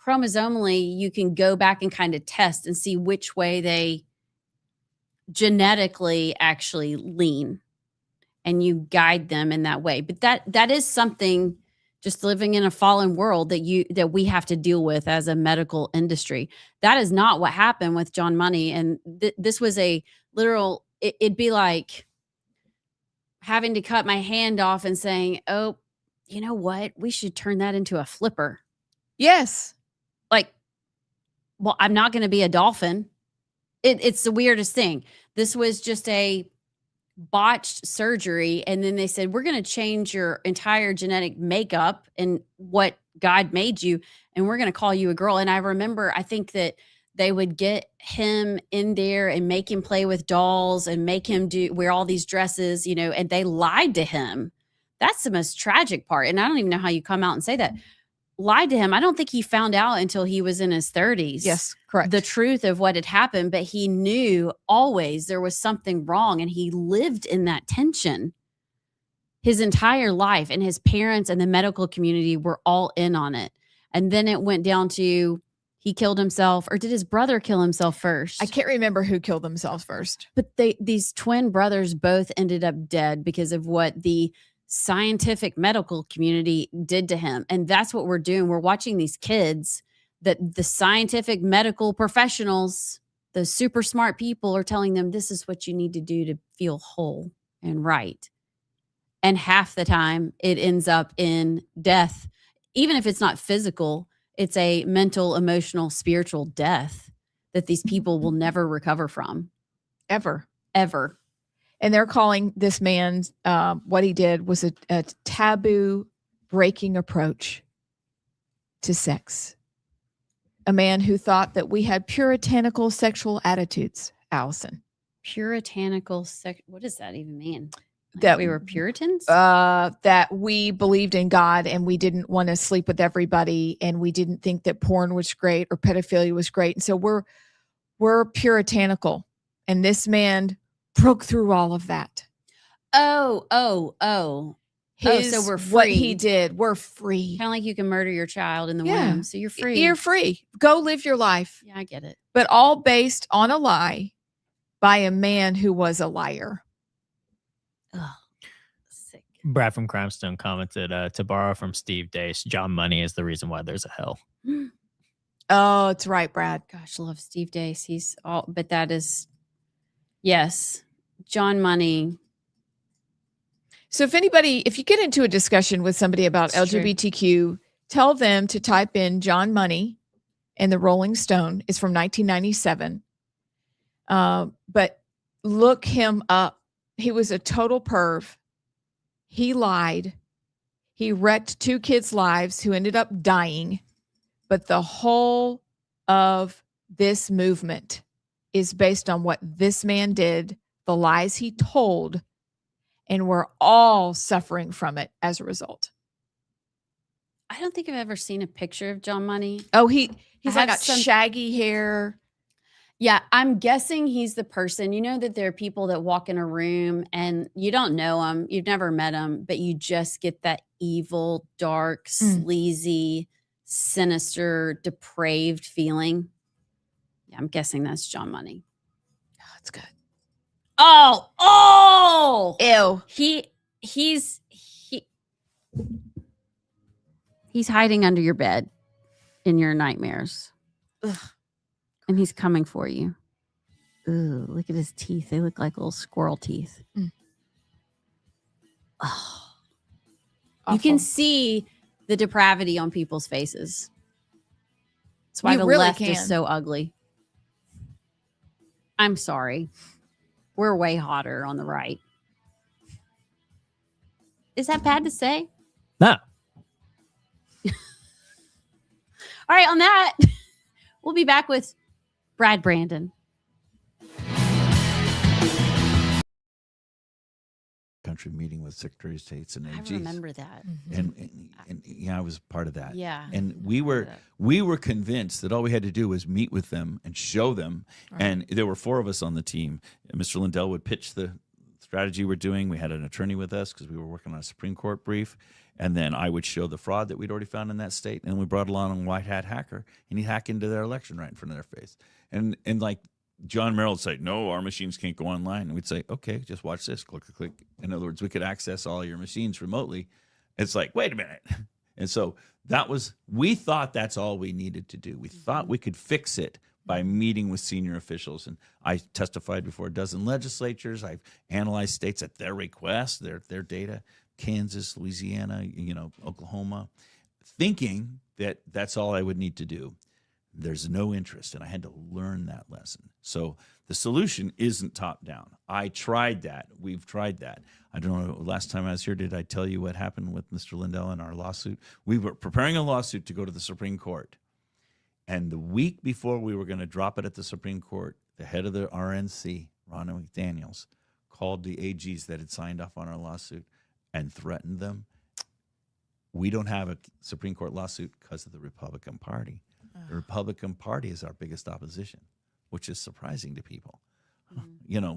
chromosomally, you can go back and kind of test and see which way they genetically actually lean, and you guide them in that way. But that is something just living in a fallen world that we have to deal with as a medical industry. That is not what happened with John Money. And this was a literal, it'd be like having to cut my hand off and saying, oh, you know what? We should turn that into a flipper. Yes. Like, well, I'm not going to be a dolphin. It's the weirdest thing. This was just a botched surgery. And then they said, we're going to change your entire genetic makeup and what God made you. And we're going to call you a girl. And I remember, I think that they would get him in there and make him play with dolls and make him wear all these dresses, you know, and they lied to him. That's the most tragic part. And I don't even know how you come out and say that. Lied to him. I don't think he found out until he was in his 30s. Yes, correct. The truth of what had happened, but he knew always there was something wrong, and he lived in that tension his entire life, and his parents and the medical community were all in on it. And then it went down to he killed himself, or did his brother kill himself first? I can't remember who killed themselves first. But these twin brothers both ended up dead because of what the scientific medical community did to him. And that's what we're doing. We're watching these kids that the scientific medical professionals, the super smart people, are telling them this is what you need to do to feel whole and right. And half the time it ends up in death. Even if it's not physical, it's a mental, emotional, spiritual death that these people will never recover from. Ever. And they're calling this man, what he did was a taboo breaking approach to sex. A man who thought that we had puritanical sexual attitudes, Allison. Puritanical what does that even mean? Like That we were Puritans? That we believed in God and we didn't want to sleep with everybody, and we didn't think that porn was great or pedophilia was great. And so we're puritanical. And this man broke through all of that. So we're free. What he did, we're free. Kind of like you can murder your child in the Yeah. womb. So you're free. You're free. Go live your life. Yeah, I get it. But all based on a lie by a man who was a liar. Ugh, sick. Brad from Crimestone commented, to borrow from Steve Dace, John Money is the reason why there's a hell. Oh, it's right, Brad. Gosh, I love Steve Dace. He's all, but that is, yes, John Money. So if you get into a discussion with somebody about It's true. LGBTQ, tell them to type in John Money and the Rolling Stone. It's from 1997. But look him up. He was a total perv. He lied. He wrecked 2 kids' lives who ended up dying. But the whole of this movement is based on what this man did, the lies he told, and we're all suffering from it as a result. I don't think I've ever seen a picture of John Money. Oh, he's I like have got some- shaggy hair. Yeah, I'm guessing he's the person. You know that there are people that walk in a room and you don't know them, you've never met them, but you just get that evil, dark, sleazy, sinister, depraved feeling. Yeah, I'm guessing that's John Money. Oh, it's good. Oh, Ew. He's hiding under your bed in your nightmares. Ugh. And he's coming for you. Ooh, look at his teeth. They look like little squirrel teeth. Mm. Oh. You Awful. can see the depravity on people's faces. That's why You the really left can. is so ugly. I'm sorry. We're way hotter on the right. Is that bad to say? No. All right, on that, we'll be back with Brad Brandon. Country meeting with Secretary of States and I AGs. remember that. And yeah, I was part of that. Yeah. And we were convinced that all we had to do was meet with them and show them. Right. And there were 4 of us on the team. And Mr. Lindell would pitch the strategy we're doing. We had an attorney with us because we were working on a Supreme Court brief. And then I would show the fraud that we'd already found in that state. And we brought along a white hat hacker, and he'd hack into their election right in front of their face. And like John Merrill would say, no, our machines can't go online. And we'd say, okay, just watch this, click, click, click. In other words, we could access all your machines remotely. It's like, wait a minute. And so we thought that's all we needed to do. We thought we could fix it by meeting with senior officials. And I testified before a dozen legislatures. I've analyzed states at their request, their data, Kansas, Louisiana, Oklahoma, thinking that that's all I would need to do. There's no interest, and I had to learn that lesson. So the solution isn't top down. I tried that. We've tried that. I don't know, last time I was here, did I tell you what happened with Mr. Lindell and our lawsuit? We were preparing a lawsuit to go to the Supreme Court. And the week before we were going to drop it at the Supreme Court, the head of the RNC, Ronna McDaniels, called the AGs that had signed off on our lawsuit and threatened them. We don't have a Supreme Court lawsuit because of the Republican Party. The Republican Party is our biggest opposition, which is surprising to people.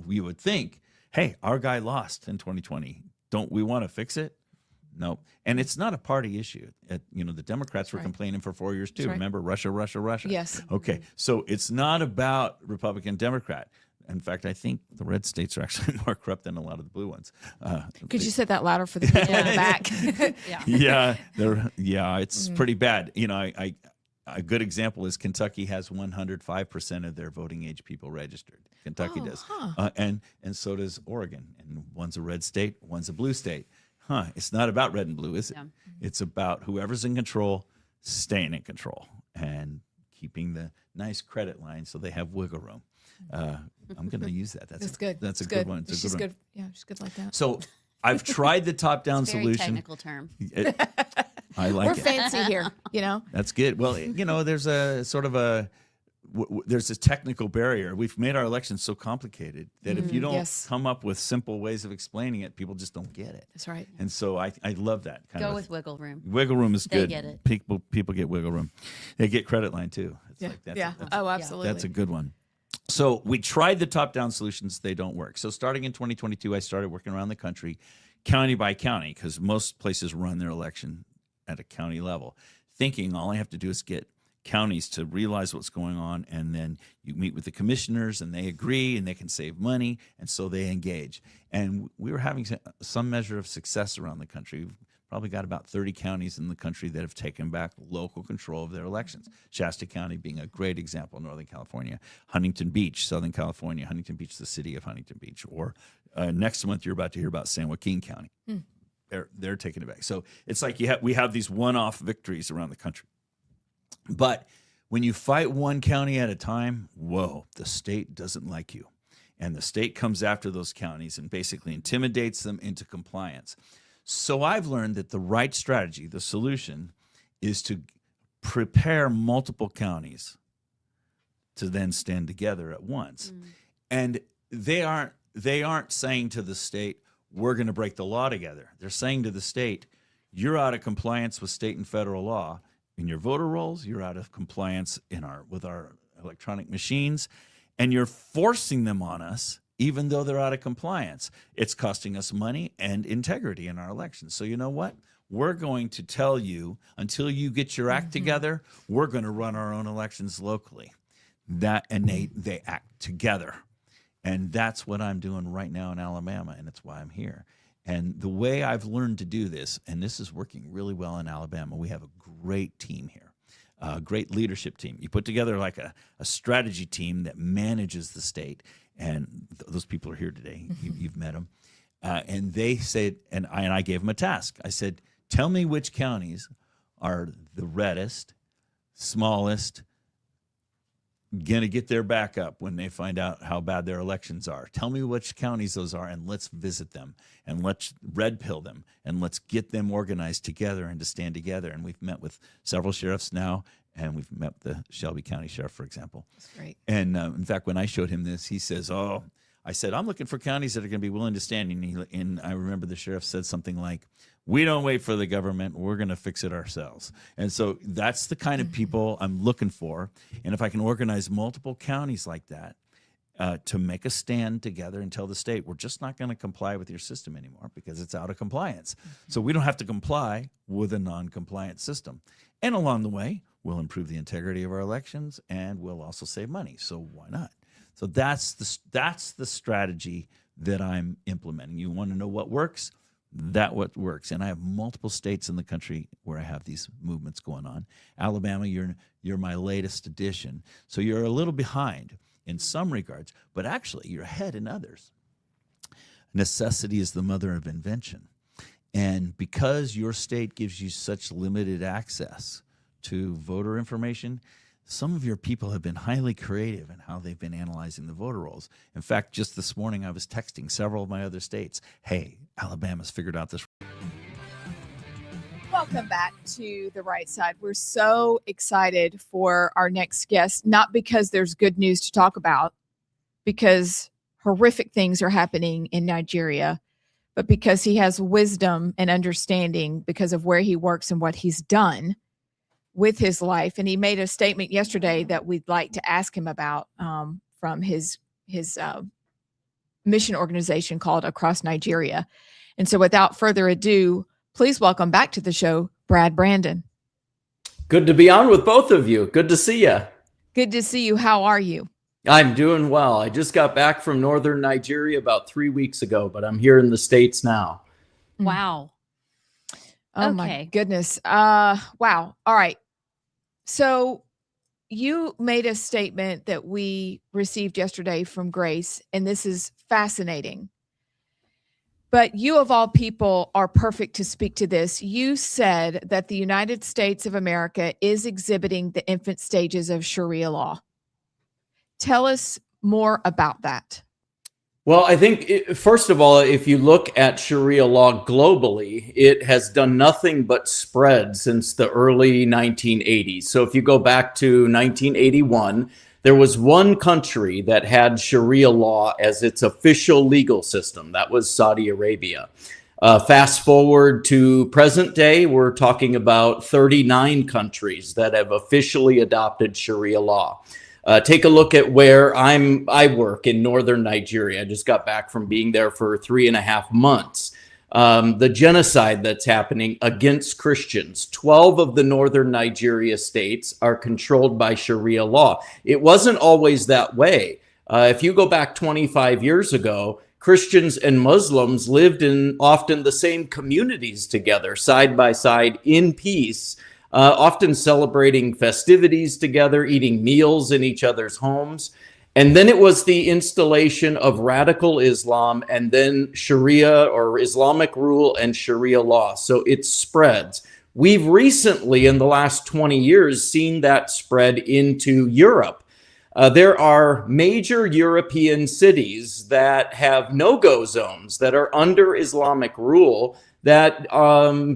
We would think, hey, our guy lost in 2020. Don't we want to fix it? No. And it's not a party issue. The Democrats were complaining for 4 years too. Right. Remember Russia? Yes. Okay. So it's not about Republican, Democrat. In fact, I think the red states are actually more corrupt than a lot of the blue ones. Could you say that louder for the people in the back? It's pretty bad. A good example is Kentucky has 105% of their voting age people registered. Kentucky does. And so does Oregon. And one's a red state, one's a blue state. It's not about red and blue, is it? Yeah. It's about whoever's in control staying in control and keeping the nice credit line so they have wiggle room. I'm going to use that. That's good. That's a good one. It's She's a good one. good. Yeah, she's good like that. So I've tried the top-down Very solution. technical term. I like We're it. fancy here, That's good. Well, there's a sort of there's a technical barrier. We've made our elections so complicated that if you don't come up with simple ways of explaining it, people just don't get it. That's right. And so I love that kind of. Go with wiggle room. Wiggle room is good. They get it. People get wiggle room. They get credit line too. It's like Absolutely. That's a good one. So we tried the top-down solutions. They don't work. So starting in 2022, I started working around the country, county by county, because most places run their election at a county level, thinking all I have to do is get counties to realize what's going on, and then you meet with the commissioners and they agree and they can save money, and so they engage. And we were having some measure of success around the country. We've probably got about 30 counties in the country that have taken back local control of their elections. Shasta County being a great example, Northern California. Huntington Beach, Southern California. Huntington Beach, the city of Huntington Beach. Or next month you're about to hear about San Joaquin County. They're taking it back. So it's like we have these one-off victories around the country. But when you fight one county at a time, whoa, the state doesn't like you. And the state comes after those counties and basically intimidates them into compliance. So I've learned that the right strategy, the solution, is to prepare multiple counties to then stand together at once. And they aren't saying to the state, we're going to break the law together. They're saying to the state, you're out of compliance with state and federal law. In your voter rolls, you're out of compliance with our electronic machines, and you're forcing them on us even though they're out of compliance. It's costing us money and integrity in our elections. So you know what? We're going to tell you, until you get your act together, we're going to run our own elections locally. They act together. And that's what I'm doing right now in Alabama, and it's why I'm here. And the way I've learned to do this, and this is working really well in Alabama, we have a great team here, a great leadership team. You put together like a strategy team that manages the state, and those people are here today. You've met them. And they said, and I gave them a task. I said, tell me which counties are the reddest, smallest, going to get their back up when they find out how bad their elections are. Tell me which counties those are, and let's visit them, and let's red pill them, and let's get them organized together and to stand together. And we've met with several sheriffs now, and we've met with the Shelby County Sheriff, for example. That's great. And in fact, when I showed him this, he says, I said, I'm looking for counties that are going to be willing to stand. And I remember the sheriff said something like, we don't wait for the government. We're going to fix it ourselves. And so that's the kind of people I'm looking for. And if I can organize multiple counties like that to make a stand together and tell the state, we're just not going to comply with your system anymore because it's out of compliance. So we don't have to comply with a non-compliant system. And along the way, we'll improve the integrity of our elections and we'll also save money. So why not? So that's the strategy that I'm implementing. You want to know what works? That what works. And I have multiple states in the country where I have these movements going on. Alabama, you're my latest addition. So you're a little behind in some regards, but actually you're ahead in others. Necessity is the mother of invention. And because your state gives you such limited access to voter information, some of your people have been highly creative in how they've been analyzing the voter rolls. In fact, just this morning, I was texting several of my other states, hey, Alabama's figured out this. Welcome back to the Right Side. We're so excited for our next guest, not because there's good news to talk about, because horrific things are happening in Nigeria, but because he has wisdom and understanding because of where he works and what he's done with his life. And he made a statement yesterday that we'd like to ask him about from his mission organization called Across Nigeria. And so without further ado, please welcome back to the show, Brad Brandon. Good to be on with both of you. Good to see you. Good to see you. How are you? I'm doing well. I just got back from northern Nigeria about 3 weeks ago, but I'm here in the States now. Wow. Oh my goodness. Wow. All right. So you made a statement that we received yesterday from Grace, and this is fascinating. But you of all people are perfect to speak to this. You said that the United States of America is exhibiting the infant stages of Sharia law. Tell us more about that. Well, I think, first of all, if you look at Sharia law globally, it has done nothing but spread since the early 1980s. So if you go back to 1981, there was one country that had Sharia law as its official legal system. That was Saudi Arabia. Fast forward to present day, we're talking about 39 countries that have officially adopted Sharia law. Take a look at where I work in northern Nigeria. I just got back from being there for 3.5 months. The genocide that's happening against Christians. 12 of the northern Nigeria states are controlled by Sharia law. It wasn't always that way. If you go back 25 years ago, Christians and Muslims lived in often the same communities together, side by side, in peace. Often celebrating festivities together, eating meals in each other's homes. And then it was the installation of radical Islam and then Sharia or Islamic rule and Sharia law. So it spreads. We've recently, in the last 20 years, seen that spread into Europe. There are major European cities that have no-go zones that are under Islamic rule that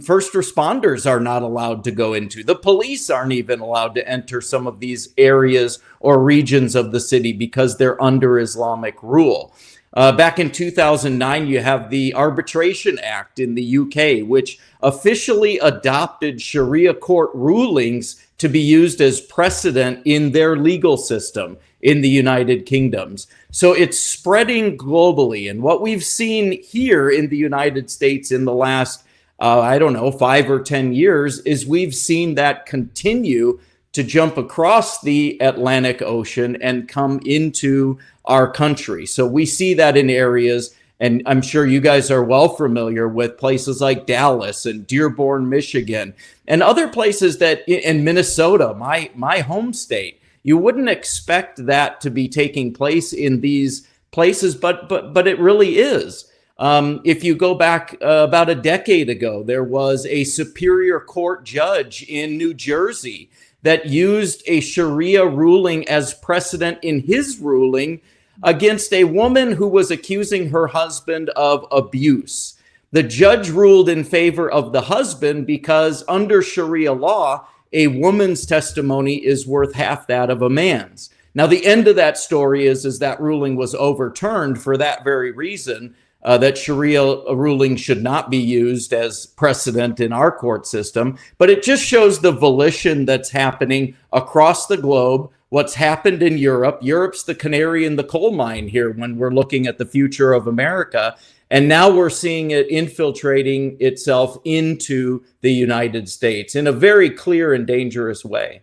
first responders are not allowed to go into. The police aren't even allowed to enter some of these areas or regions of the city because they're under Islamic rule. Back in 2009, you have the Arbitration Act in the UK, which officially adopted Sharia court rulings to be used as precedent in their legal system in the United Kingdoms. So it's spreading globally. And what we've seen here in the United States in the last, 5 or 10 years is we've seen that continue to jump across the Atlantic Ocean and come into our country. So we see that in areas, and I'm sure you guys are well familiar with places like Dallas and Dearborn, Michigan, and other places that in Minnesota, my home state. You wouldn't expect that to be taking place in these places, but it really is. If you go back about a decade ago, there was a Superior Court judge in New Jersey that used a Sharia ruling as precedent in his ruling against a woman who was accusing her husband of abuse. The judge ruled in favor of the husband because under Sharia law, a woman's testimony is worth half that of a man's. Now, the end of that story is that ruling was overturned for that very reason, that Sharia ruling should not be used as precedent in our court system. But it just shows the volition that's happening across the globe, what's happened in Europe. Europe's the canary in the coal mine here when we're looking at the future of America. And now we're seeing it infiltrating itself into the United States in a very clear and dangerous way.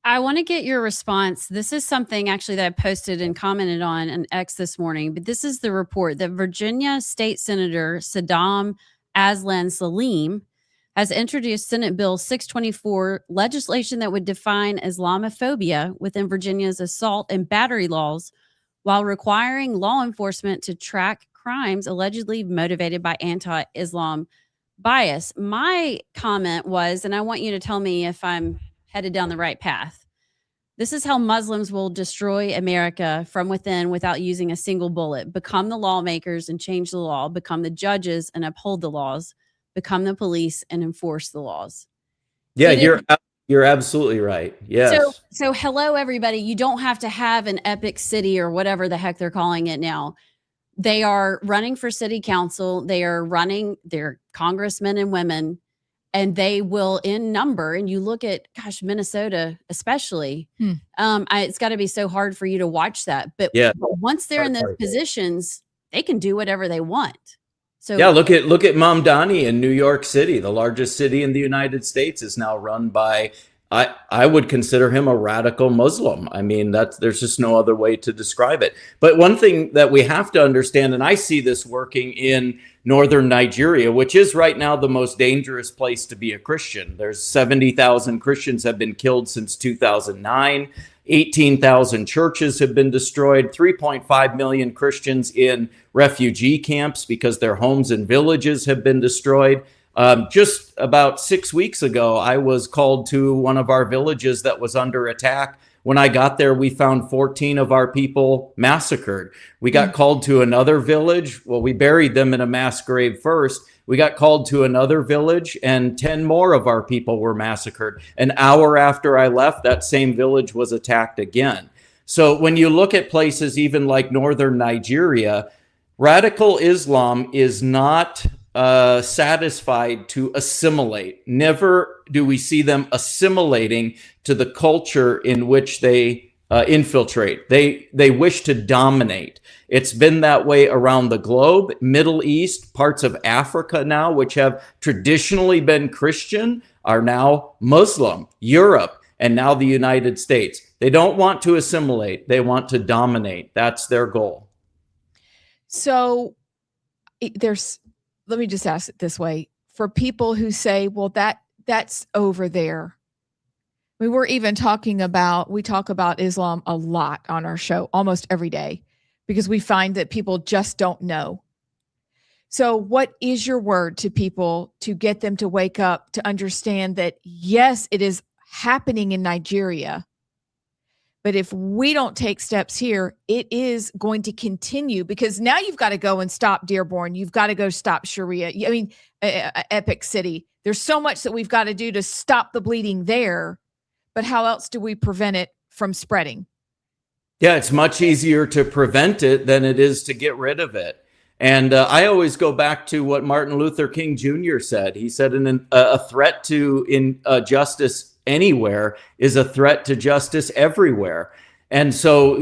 I want to get your response. This is something actually that I posted and commented on X this morning, but this is the report that Virginia State Senator Saddam Aslan Salim has introduced Senate Bill 624, legislation that would define Islamophobia within Virginia's assault and battery laws while requiring law enforcement to track crimes allegedly motivated by anti-Islam bias. My comment was, and I want you to tell me if I'm headed down the right path. This is how Muslims will destroy America from within without using a single bullet. Become the lawmakers and change the law. Become the judges and uphold the laws. Become the police and enforce the laws. Yeah, you're absolutely right. Yes. So hello, everybody. You don't have to have an epic city or whatever the heck they're calling it now. They are running for city council. They are running their congressmen and women, and they will in number. And you look at, gosh, Minnesota, especially, it's got to be so hard for you to watch that. But once they're in those positions, they can do whatever they want. So yeah, look at Mamdani in New York City, the largest city in the United States, is now run by, I would consider him a radical Muslim. I mean, there's just no other way to describe it. But one thing that we have to understand, and I see this working in northern Nigeria, which is right now the most dangerous place to be a Christian. There's 70,000 Christians have been killed since 2009. 18,000 churches have been destroyed, 3.5 million Christians in refugee camps because their homes and villages have been destroyed. Just about 6 weeks ago, I was called to one of our villages that was under attack. When I got there, we found 14 of our people massacred. We got called to another village. Well, we buried them in a mass grave first. We got called to another village, and 10 more of our people were massacred. An hour after I left, that same village was attacked again. So when you look at places even like northern Nigeria, radical Islam is not satisfied to assimilate. Never do we see them assimilating to the culture in which they infiltrate. They wish to dominate. It's been that way around the globe, Middle East, parts of Africa now, which have traditionally been Christian, are now Muslim, Europe, and now the United States. They don't want to assimilate. They want to dominate. That's their goal. So let me just ask it this way. For people who say, well, that's over there. I mean, we talk about Islam a lot on our show, almost every day, because we find that people just don't know. So what is your word to people to get them to wake up, to understand that, yes, it is happening in Nigeria, but if we don't take steps here, it is going to continue, because now you've got to go and stop Dearborn. You've got to go stop Sharia. I mean, Epic City. There's so much that we've got to do to stop the bleeding there. But how else do we prevent it from spreading? Yeah, it's much easier to prevent it than it is to get rid of it. And I always go back to what Martin Luther King Jr. said. He said a threat to justice anywhere is a threat to justice everywhere. And so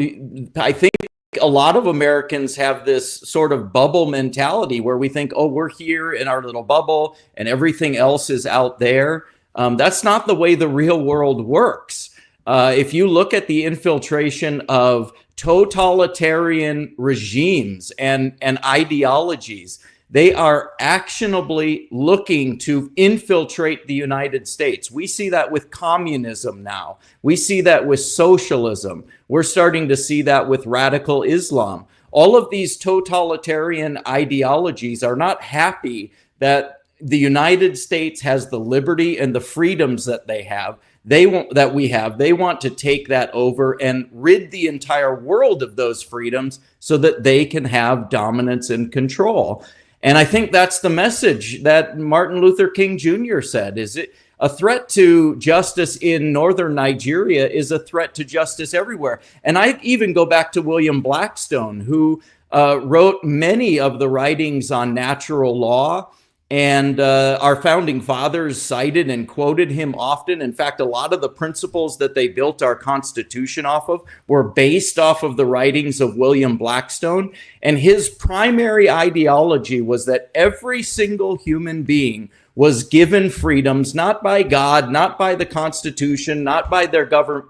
I think a lot of Americans have this sort of bubble mentality where we think, oh, we're here in our little bubble and everything else is out there. That's not the way the real world works. If you look at the infiltration of totalitarian regimes and ideologies, they are actionably looking to infiltrate the United States. We see that with communism now. We see that with socialism. We're starting to see that with radical Islam. All of these totalitarian ideologies are not happy that the United States has the liberty and the freedoms that they have. They want to take that over and rid the entire world of those freedoms so that they can have dominance and control. And I think that's the message that Martin Luther King Jr. said. Is it a threat to justice in northern Nigeria is a threat to justice everywhere. And I even go back to William Blackstone, who wrote many of the writings on natural law. And our founding fathers cited and quoted him often. In fact, a lot of the principles that they built our Constitution off of were based off of the writings of William Blackstone. And his primary ideology was that every single human being was given freedoms, not by God, not by the Constitution, not by their government,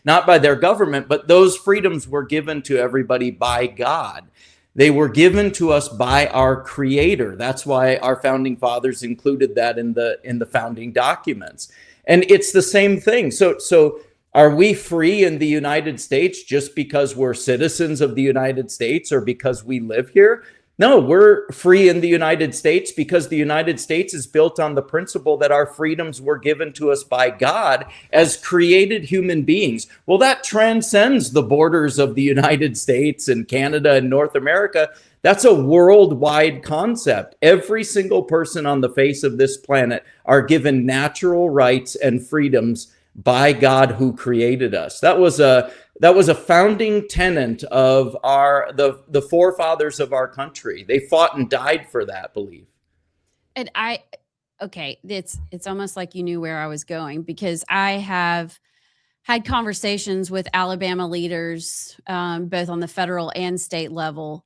not by their government, but those freedoms were given to everybody by God. They were given to us by our Creator. That's why our founding fathers included that in the founding documents. And it's the same thing. So are we free in the United States just because we're citizens of the United States or because we live here? No, we're free in the United States because the United States is built on the principle that our freedoms were given to us by God as created human beings. Well, that transcends the borders of the United States and Canada and North America. That's a worldwide concept. Every single person on the face of this planet are given natural rights and freedoms by God who created us. That was a founding tenet of the forefathers of our country. They fought and died for that belief. And it's almost like you knew where I was going, because I have had conversations with Alabama leaders, both on the federal and state level.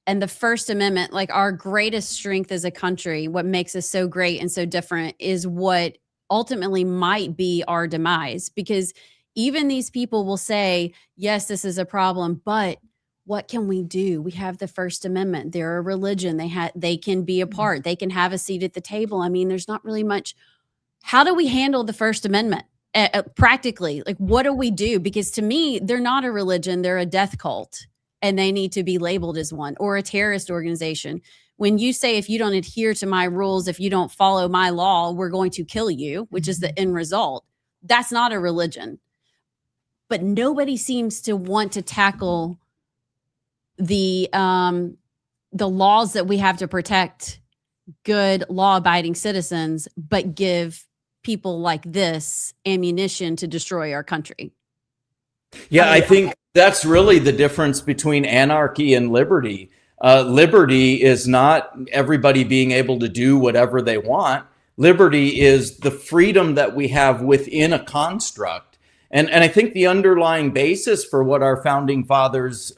And the First Amendment, like our greatest strength as a country, what makes us so great and so different, is what ultimately might be our demise, because even these people will say, yes, this is a problem, but what can we do? We have the First Amendment. They're a religion. They can be a part. They can have a seat at the table. I mean, there's not really much. How do we handle the First Amendment practically? Like, what do we do? Because to me, they're not a religion. They're a death cult, and they need to be labeled as one, or a terrorist organization. When you say, if you don't adhere to my rules, if you don't follow my law, we're going to kill you, which is the end result. That's not a religion. But nobody seems to want to tackle the laws that we have to protect good, law-abiding citizens, but give people like this ammunition to destroy our country. Yeah, I think that's really the difference between anarchy and liberty. Liberty is not everybody being able to do whatever they want. Liberty is the freedom that we have within a construct. And I think the underlying basis for what our founding fathers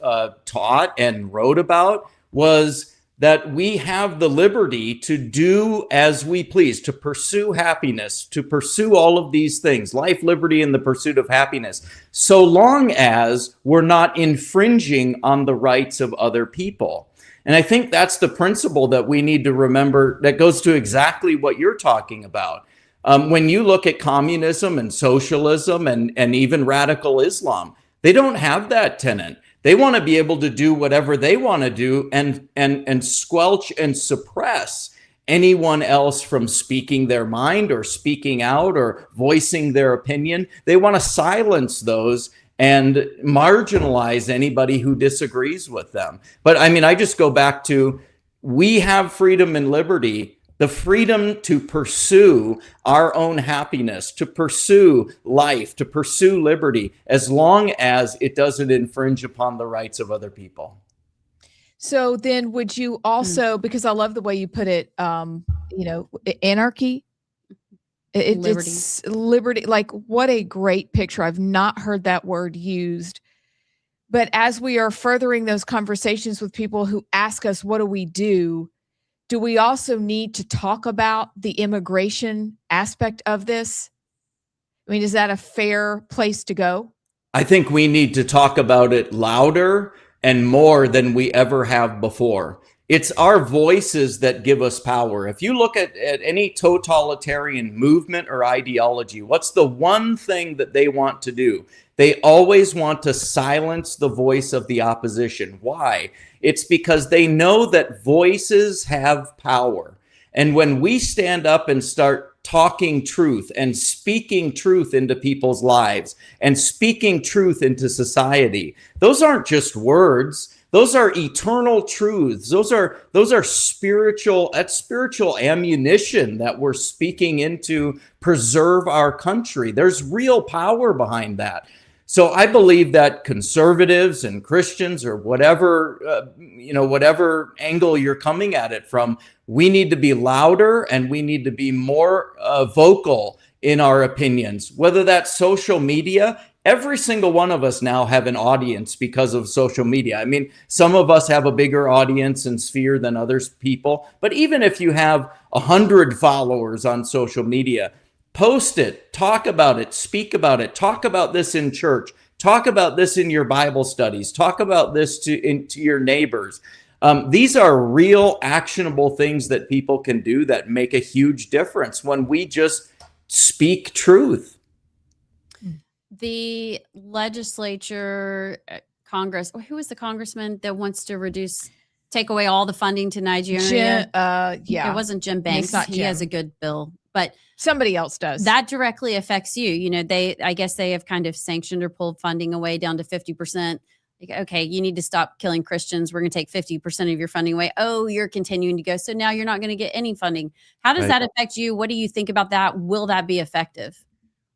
taught and wrote about was that we have the liberty to do as we please, to pursue happiness, to pursue all of these things, life, liberty, and the pursuit of happiness, so long as we're not infringing on the rights of other people. And I think that's the principle that we need to remember, that goes to exactly what you're talking about. When you look at communism and socialism and even radical Islam, they don't have that tenet. They want to be able to do whatever they want to do and squelch and suppress anyone else from speaking their mind or speaking out or voicing their opinion. They want to silence those and marginalize anybody who disagrees with them. But I mean, I just go back to, we have freedom and liberty, the freedom to pursue our own happiness, to pursue life, to pursue liberty, as long as it doesn't infringe upon the rights of other people. So then would you also, because I love the way you put it, anarchy, it's liberty, like what a great picture. I've not heard that word used. But as we are furthering those conversations with people who ask us, what do we also need to talk about the immigration aspect of this? I mean, is that a fair place to go? I think we need to talk about it louder and more than we ever have before. It's our voices that give us power. If you look at any totalitarian movement or ideology, what's the one thing that they want to do? They always want to silence the voice of the opposition. Why? It's because they know that voices have power. And when we stand up and start talking truth and speaking truth into people's lives and speaking truth into society, those aren't just words. Those are eternal truths. Those are spiritual, that's spiritual ammunition that we're speaking into preserve our country. There's real power behind that. So I believe that conservatives and Christians, or whatever, whatever angle you're coming at it from, we need to be louder and we need to be more vocal in our opinions, whether that's social media. every single one of us now have an audience because of social media. I mean, some of us have a bigger audience and sphere than others people, but even if you have 100 followers on social media, post it, talk about it, speak about it, talk about this in church, talk about this in your Bible studies, talk about this to your neighbors. These are real actionable things that people can do that make a huge difference when we just speak truth. The legislature, Congress, who is the congressman that wants to take away all the funding to Nigeria? Yeah. It wasn't Jim It's Banks. not He has a Jim. good bill, but Somebody else does. that directly affects you. You know, I guess they have kind of sanctioned or pulled funding away down to 50%. Like, okay, you need to stop killing Christians. We're going to take 50% of your funding away. Oh, you're continuing to go. So now you're not going to get any funding. How does that affect you? What do you think about that? Will that be effective?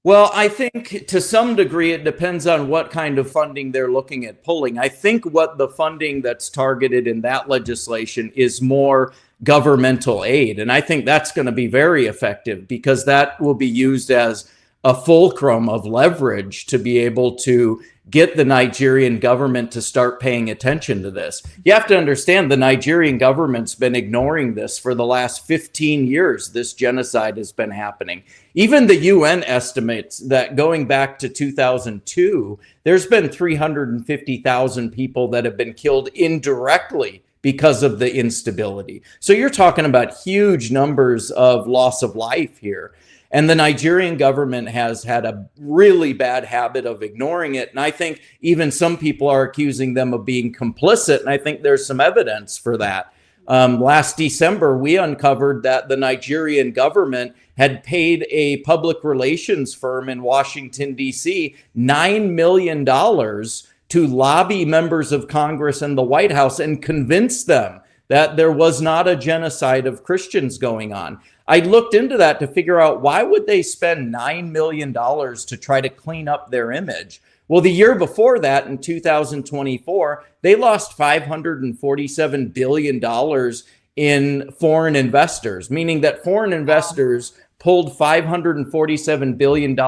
Well, I think to some degree it depends on what kind of funding they're looking at pulling. I think what the funding that's targeted in that legislation is more governmental aid. And I think that's going to be very effective because that will be used as a fulcrum of leverage to be able to get the Nigerian government to start paying attention to this. You have to understand the Nigerian government's been ignoring this for the last 15 years. This genocide has been happening. Even the UN estimates that going back to 2002, there's been 350,000 people that have been killed indirectly because of the instability. So you're talking about huge numbers of loss of life here. And the Nigerian government has had a really bad habit of ignoring it. And I think even some people are accusing them of being complicit. And I think there's some evidence for that. Last December, we uncovered that the Nigerian government had paid a public relations firm in Washington, D.C., $9 million to lobby members of Congress and the White House and convince them that there was not a genocide of Christians going on. I looked into that to figure out why would they spend $9 million to try to clean up their image? Well, the year before that, in 2024, they lost $547 billion in foreign investors, meaning that foreign investors pulled $547 billion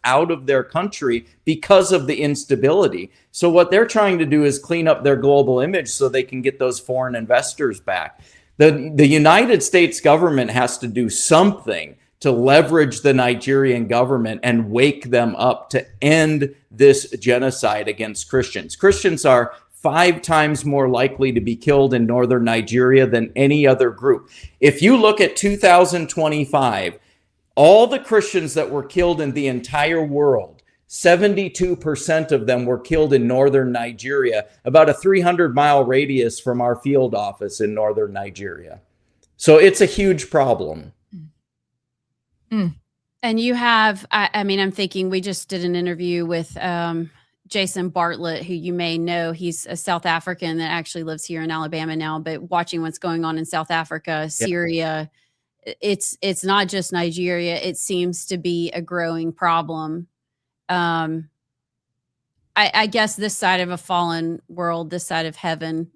out of their country because of the instability. So what they're trying to do is clean up their global image so they can get those foreign investors back. The United States government has to do something to leverage the Nigerian government and wake them up to end this genocide against Christians. Christians are 5 times more likely to be killed in northern Nigeria than any other group. If you look at 2025, all the Christians that were killed in the entire world, 72% of them were killed in northern Nigeria, about a 300-mile radius from our field office in northern Nigeria. So it's a huge problem. And you have, I mean, I'm thinking we just did an interview with Jason Bartlett, who you may know. He's a South African that actually lives here in Alabama now, but watching what's going on in South Africa, Syria, it's not just Nigeria. It seems to be a growing problem. I guess this side of a fallen world, this side of heaven,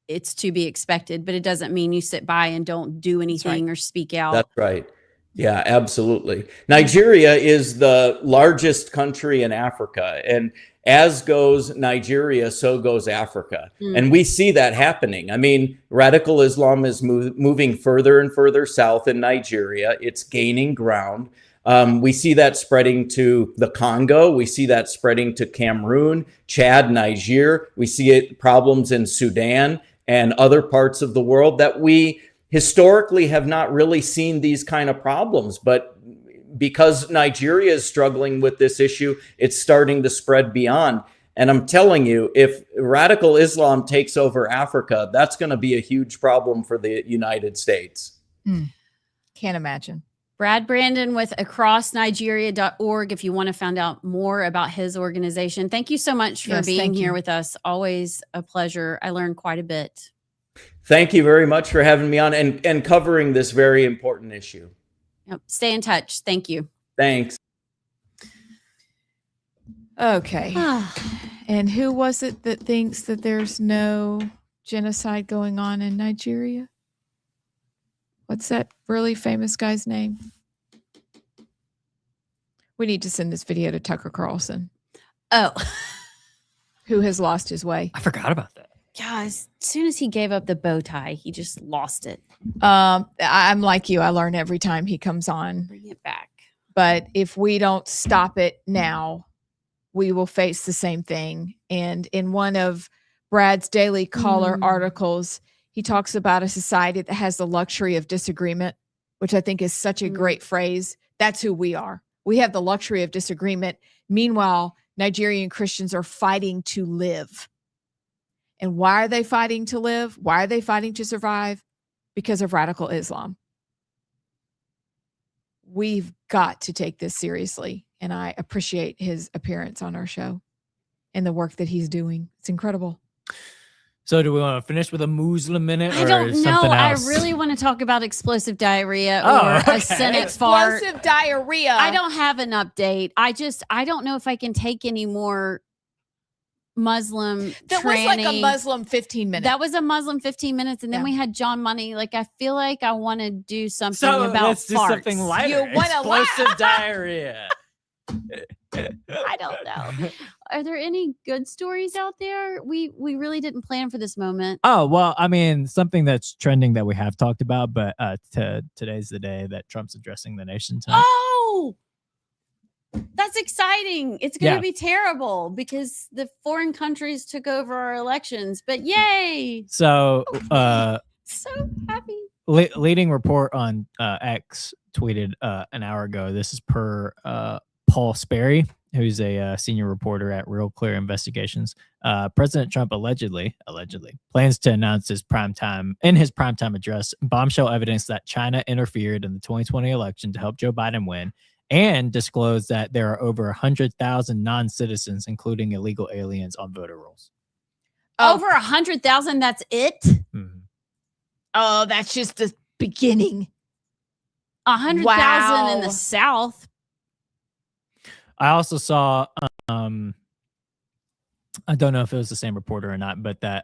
it's to be expected, but it doesn't mean you sit by and don't do anything or speak out. That's right. Yeah, absolutely. Nigeria is the largest country in Africa, and as goes Nigeria, so goes Africa. And we see that happening. I mean, radical Islam is moving further and further south in Nigeria. It's gaining ground. We see that spreading to the Congo. We see that spreading to Cameroon, Chad, Niger. We see problems in Sudan and other parts of the world that we historically have not really seen these kind of problems. But because Nigeria is struggling with this issue, it's starting to spread beyond. And I'm telling you, if radical Islam takes over Africa, that's going to be a huge problem for the United States. Can't imagine. Brad Brandon with acrossnigeria.org if you want to find out more about his organization. Thank you so much for being here with us. Always a pleasure. I learned quite a bit. Thank you very much for having me on and covering this very important issue. Yep. Stay in touch. Thank you. Thanks. Okay. And who was it that thinks that there's no genocide going on in Nigeria? What's that really famous guy's name? We need to send this video to Tucker Carlson. Oh, who has lost his way. I forgot about that. yeah. As soon as he gave up the bow tie, he just lost it. I'm like you. I learn every time he comes on. Bring it back. But if we don't stop it now, we will face the same thing. And in one of Brad's Daily Caller articles, he talks about a society that has the luxury of disagreement, which I think is such a great phrase. That's who we are. We have the luxury of disagreement. Meanwhile, Nigerian Christians are fighting to live. And why are they fighting to live? Why are they fighting to survive? Because of radical Islam. We've got to take this seriously. And I appreciate his appearance on our show and the work that he's doing. It's incredible. So do we want to finish with a Muslim minute or I don't know. something else? I really want to talk about explosive diarrhea Oh, or okay. a Senate fart. Explosive diarrhea. I don't have an update. I don't know if I can take any more Muslim That was like a tranny. Muslim 15 minutes. That was a Muslim 15 minutes. And then Yeah. we had John Money. Like, I feel like I want to do something So about let's do farts. something lighter. You wanna Explosive diarrhea. I don't know. Are there any good stories out there? We really didn't plan for this moment. Oh, well, I mean, something that's trending that we have talked about, but today's the day that Trump's addressing the nation tonight. Oh, that's exciting. It's going to Yeah. be terrible because the foreign countries took over our elections, but yay. So, So happy. leading report on X tweeted an hour ago. This is per Paul Sperry, who's a senior reporter at Real Clear Investigations. President Trump allegedly plans to announce his primetime address bombshell evidence that China interfered in the 2020 election to help Joe Biden win, and disclose that there are over 100,000 non-citizens, including illegal aliens, on voter rolls. Over 100,000. That's it. Mhm. Oh, that's just the beginning. 100,000 in Wow. the South. I also saw, I don't know if it was the same reporter or not, but that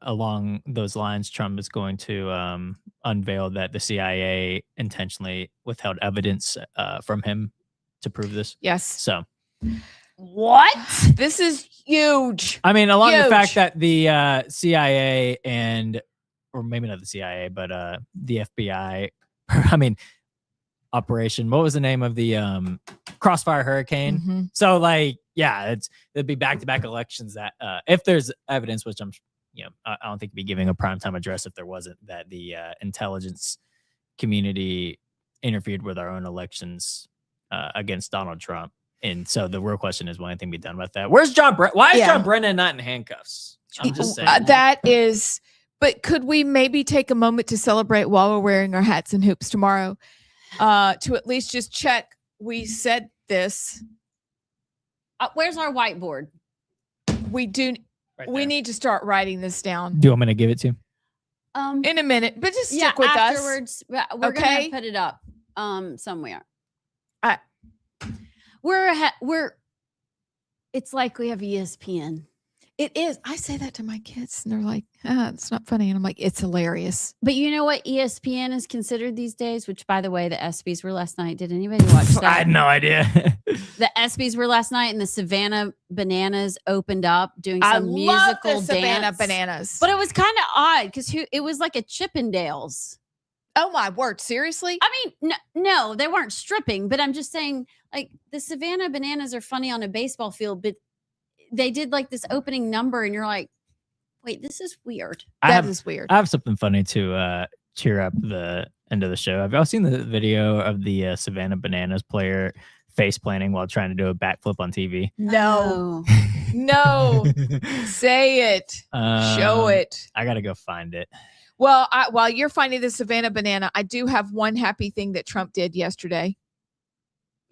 along those lines, Trump is going to unveil that the CIA intentionally withheld evidence from him to prove this. Yes. So, What? This is huge. I mean, along the Huge. fact that the CIA or maybe not the CIA, but the FBI, I mean, Operation, what was the name of the Crossfire Hurricane? Mhm. So, like, yeah, it'd be back-to-back elections that if there's evidence, which I don't think he'd be giving a primetime address if there wasn't, that the intelligence community interfered with our own elections against Donald Trump. And so the real question is, will anything be done about that? Where's John Brennan? Why is Yeah. John Brennan not in handcuffs? I'm just saying. That is, but could we maybe take a moment to celebrate while we're wearing our hats and hoops tomorrow? To at least just check. We said this. Where's our whiteboard? We do. Right We there. need to start writing this down Do you want me to give it to you? in a minute, but just Yeah, stick with us. afterwards, we're Okay. gonna put it up somewhere. I- We're it's like we have ESPN. It is. I say that to my kids, and they're like, "It's not funny," and I'm like, "It's hilarious." But you know what ESPN is considered these days? Which, by the way, the ESPYs were last night. Did anybody watch that? I had no idea. The ESPYs were last night, and the Savannah Bananas opened up doing I some love musical the Savannah dance. Bananas. But it was kind of odd because it was like a Chippendales. Oh my word! Seriously? I mean, no, they weren't stripping, but I'm just saying, like, the Savannah Bananas are funny on a baseball field, but they did like this opening number, and you're like, wait, this is weird. That is weird. I have something funny to cheer up the end of the show. Have y'all seen the video of the Savannah Bananas player face planting while trying to do a backflip on TV? No, Oh. no. Say it. Show it. I gotta go find it. Well, while you're finding the Savannah banana, I do have one happy thing that Trump did yesterday.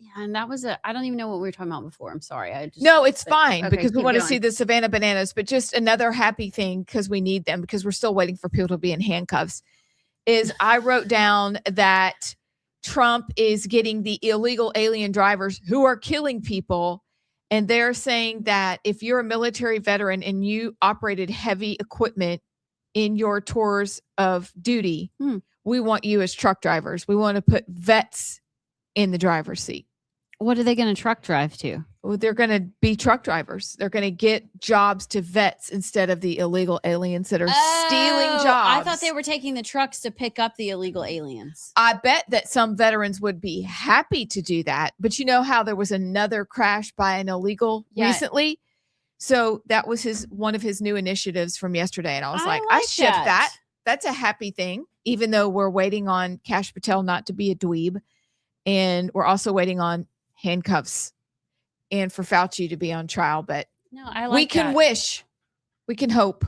Yeah, and that was I don't even know what we were talking about before. I'm sorry. No, it's fine Okay, because we keep want to going. see the Savannah bananas, but just another happy thing because we need them because we're still waiting for people to be in handcuffs. Is I wrote down that Trump is getting the illegal alien drivers who are killing people. And they're saying that if you're a military veteran and you operated heavy equipment in your tours of duty, we want you as truck drivers. We want to put vets in the driver's seat. What are they going to truck drive to? Well, they're going to be truck drivers. They're going to get jobs to vets instead of the illegal aliens that are stealing jobs. I thought they were taking the trucks to pick up the illegal aliens. I bet that some veterans would be happy to do that. But you know how there was another crash by an illegal recently? So that was one of his new initiatives from yesterday. And I was like, I shift that. That's a happy thing, even though we're waiting on Kash Patel not to be a dweeb. And we're also waiting on handcuffs and for Fauci to be on trial. But no, I like we can wish. We can hope.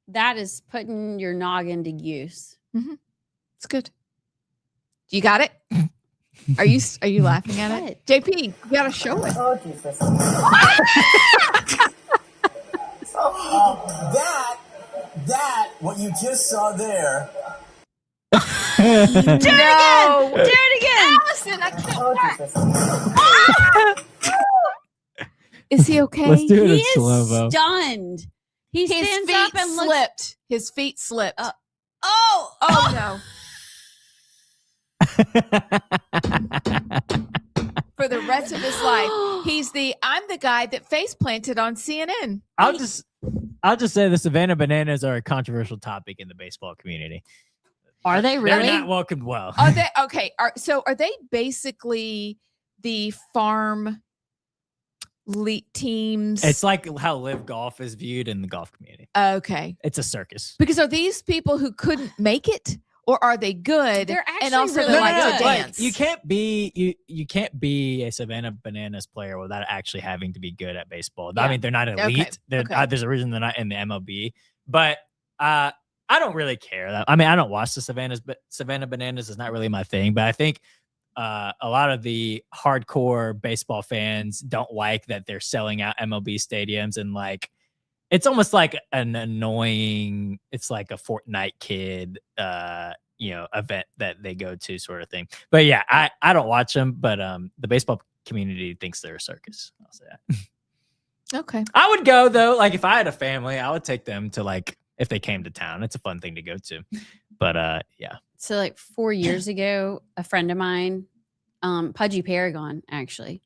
That is putting your noggin to use. Mm-hmm. It's good. You got it? Are you laughing at it? JP, you got to show it. Oh, Jesus. That, what you just saw there. Do it again. Do it again. Allison, I can't. Is he okay? Let's do it He in is slow-mo. stunned. He stands up and slipped. His feet slipped. Oh no. For the rest of his life, I'm the guy that face planted on CNN. I'll just say the Savannah Bananas are a controversial topic in the baseball community. Are they really? They're not welcomed well. Are they okay? Are they basically the farm teams? It's like how live golf is viewed in the golf community. Okay. It's a circus. Because are these people who couldn't make it, or are they good? They're actually and also really they like good. to dance. You can't be a Savannah Bananas player without actually having to be good at baseball. I mean, they're not elite. There's a reason they're not in the MLB. But I don't really care. I mean, I don't watch the Savannah Bananas is not really my thing. But I think a lot of the hardcore baseball fans don't like that they're selling out MLB stadiums, and like it's almost like an annoying. It's like a Fortnite kid, event that they go to, sort of thing. But yeah, I don't watch them. But the baseball community thinks they're a circus. I'll say that. Okay. I would go though. Like if I had a family, I would take them to like if they came to town. It's a fun thing to go to. But yeah. So like 4 years ago, a friend of mine, Pudgy Paragon, actually,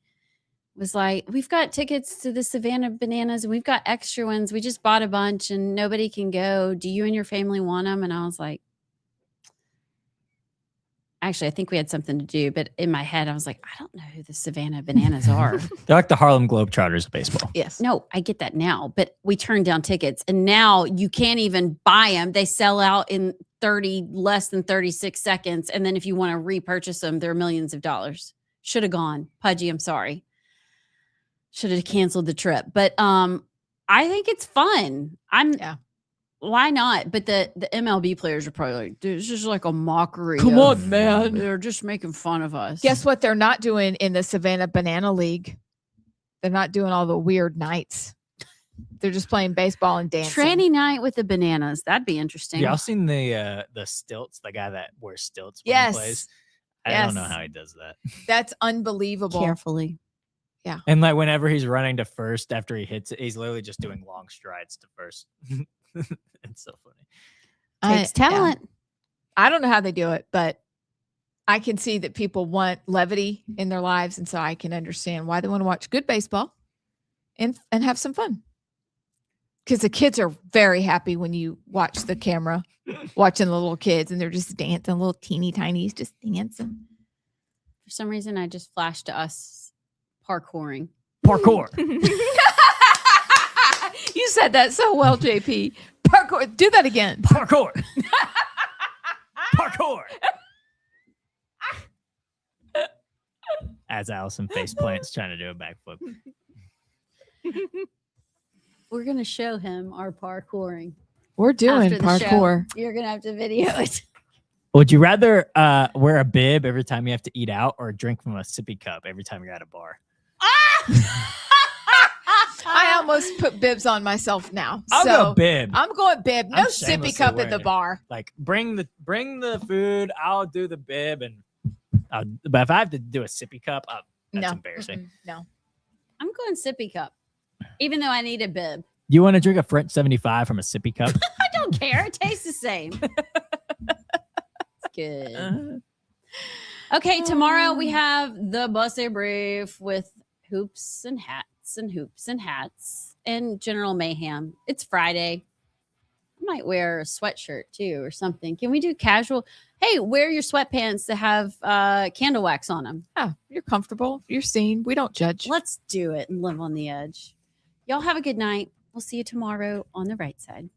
was like, we've got tickets to the Savannah Bananas and we've got extra ones. We just bought a bunch and nobody can go. Do you and your family want them? And I was like, actually, I think we had something to do, but in my head, I was like, I don't know who the Savannah Bananas are. They're like the Harlem Globetrotters of baseball. Yes. No, I get that now, but we turned down tickets and now you can't even buy them. They sell out in less than 36 seconds. And then if you want to repurchase them, they're millions of dollars. Should have gone. Pudgy, I'm sorry. Should have canceled the trip. But I think it's fun. Why not? But the MLB players are probably like, dude, it's just like a mockery. Come on, man. They're just making fun of us. Guess what they're not doing in the Savannah Banana League? They're not doing all the weird nights. They're just playing baseball and dancing. Tranny night with the bananas. That'd be interesting. Y'all seen the stilts? The guy that wears stilts when Yes. he plays? I don't know how he does that. That's unbelievable. Carefully. Yeah. And like whenever he's running to first after he hits it, he's literally just doing long strides to first. It's so funny. Takes talent. I don't know how they do it, but I can see that people want levity in their lives. And so I can understand why they want to watch good baseball and have some fun. Because the kids are very happy when you watch the camera, watching the little kids, and they're just dancing, little teeny tinies just dancing. For some reason, I just flashed to us parkouring. Parkour. You said that so well, JP. Parkour. Do that again. Parkour. Parkour. As Allison face plants trying to do a backflip. We're going to show him our parkouring. We're doing after the parkour. show. You're going to have to video it. Would you rather wear a bib every time you have to eat out or drink from a sippy cup every time you're at a bar? I almost put bibs on myself now. I'll so go bib. I'm going bib. No I'm sippy shamelessly cup at wearing the it. bar. Like bring the food. I'll do the bib, and but if I have to do a sippy cup, that's No. embarrassing. Mm-mm. No. I'm going sippy cup, even though I need a bib. You want to drink a French 75 from a sippy cup? I don't care. It tastes the same. It's good. Okay, tomorrow we have the Bussy Brief with hoops and hats and general mayhem. It's Friday. I might wear a sweatshirt too or something. Can we do casual? Hey, wear your sweatpants that have candle wax on them. Yeah, you're comfortable. You're seen. We don't judge. Let's do it and live on the edge. Y'all have a good night. We'll see you tomorrow on the right side.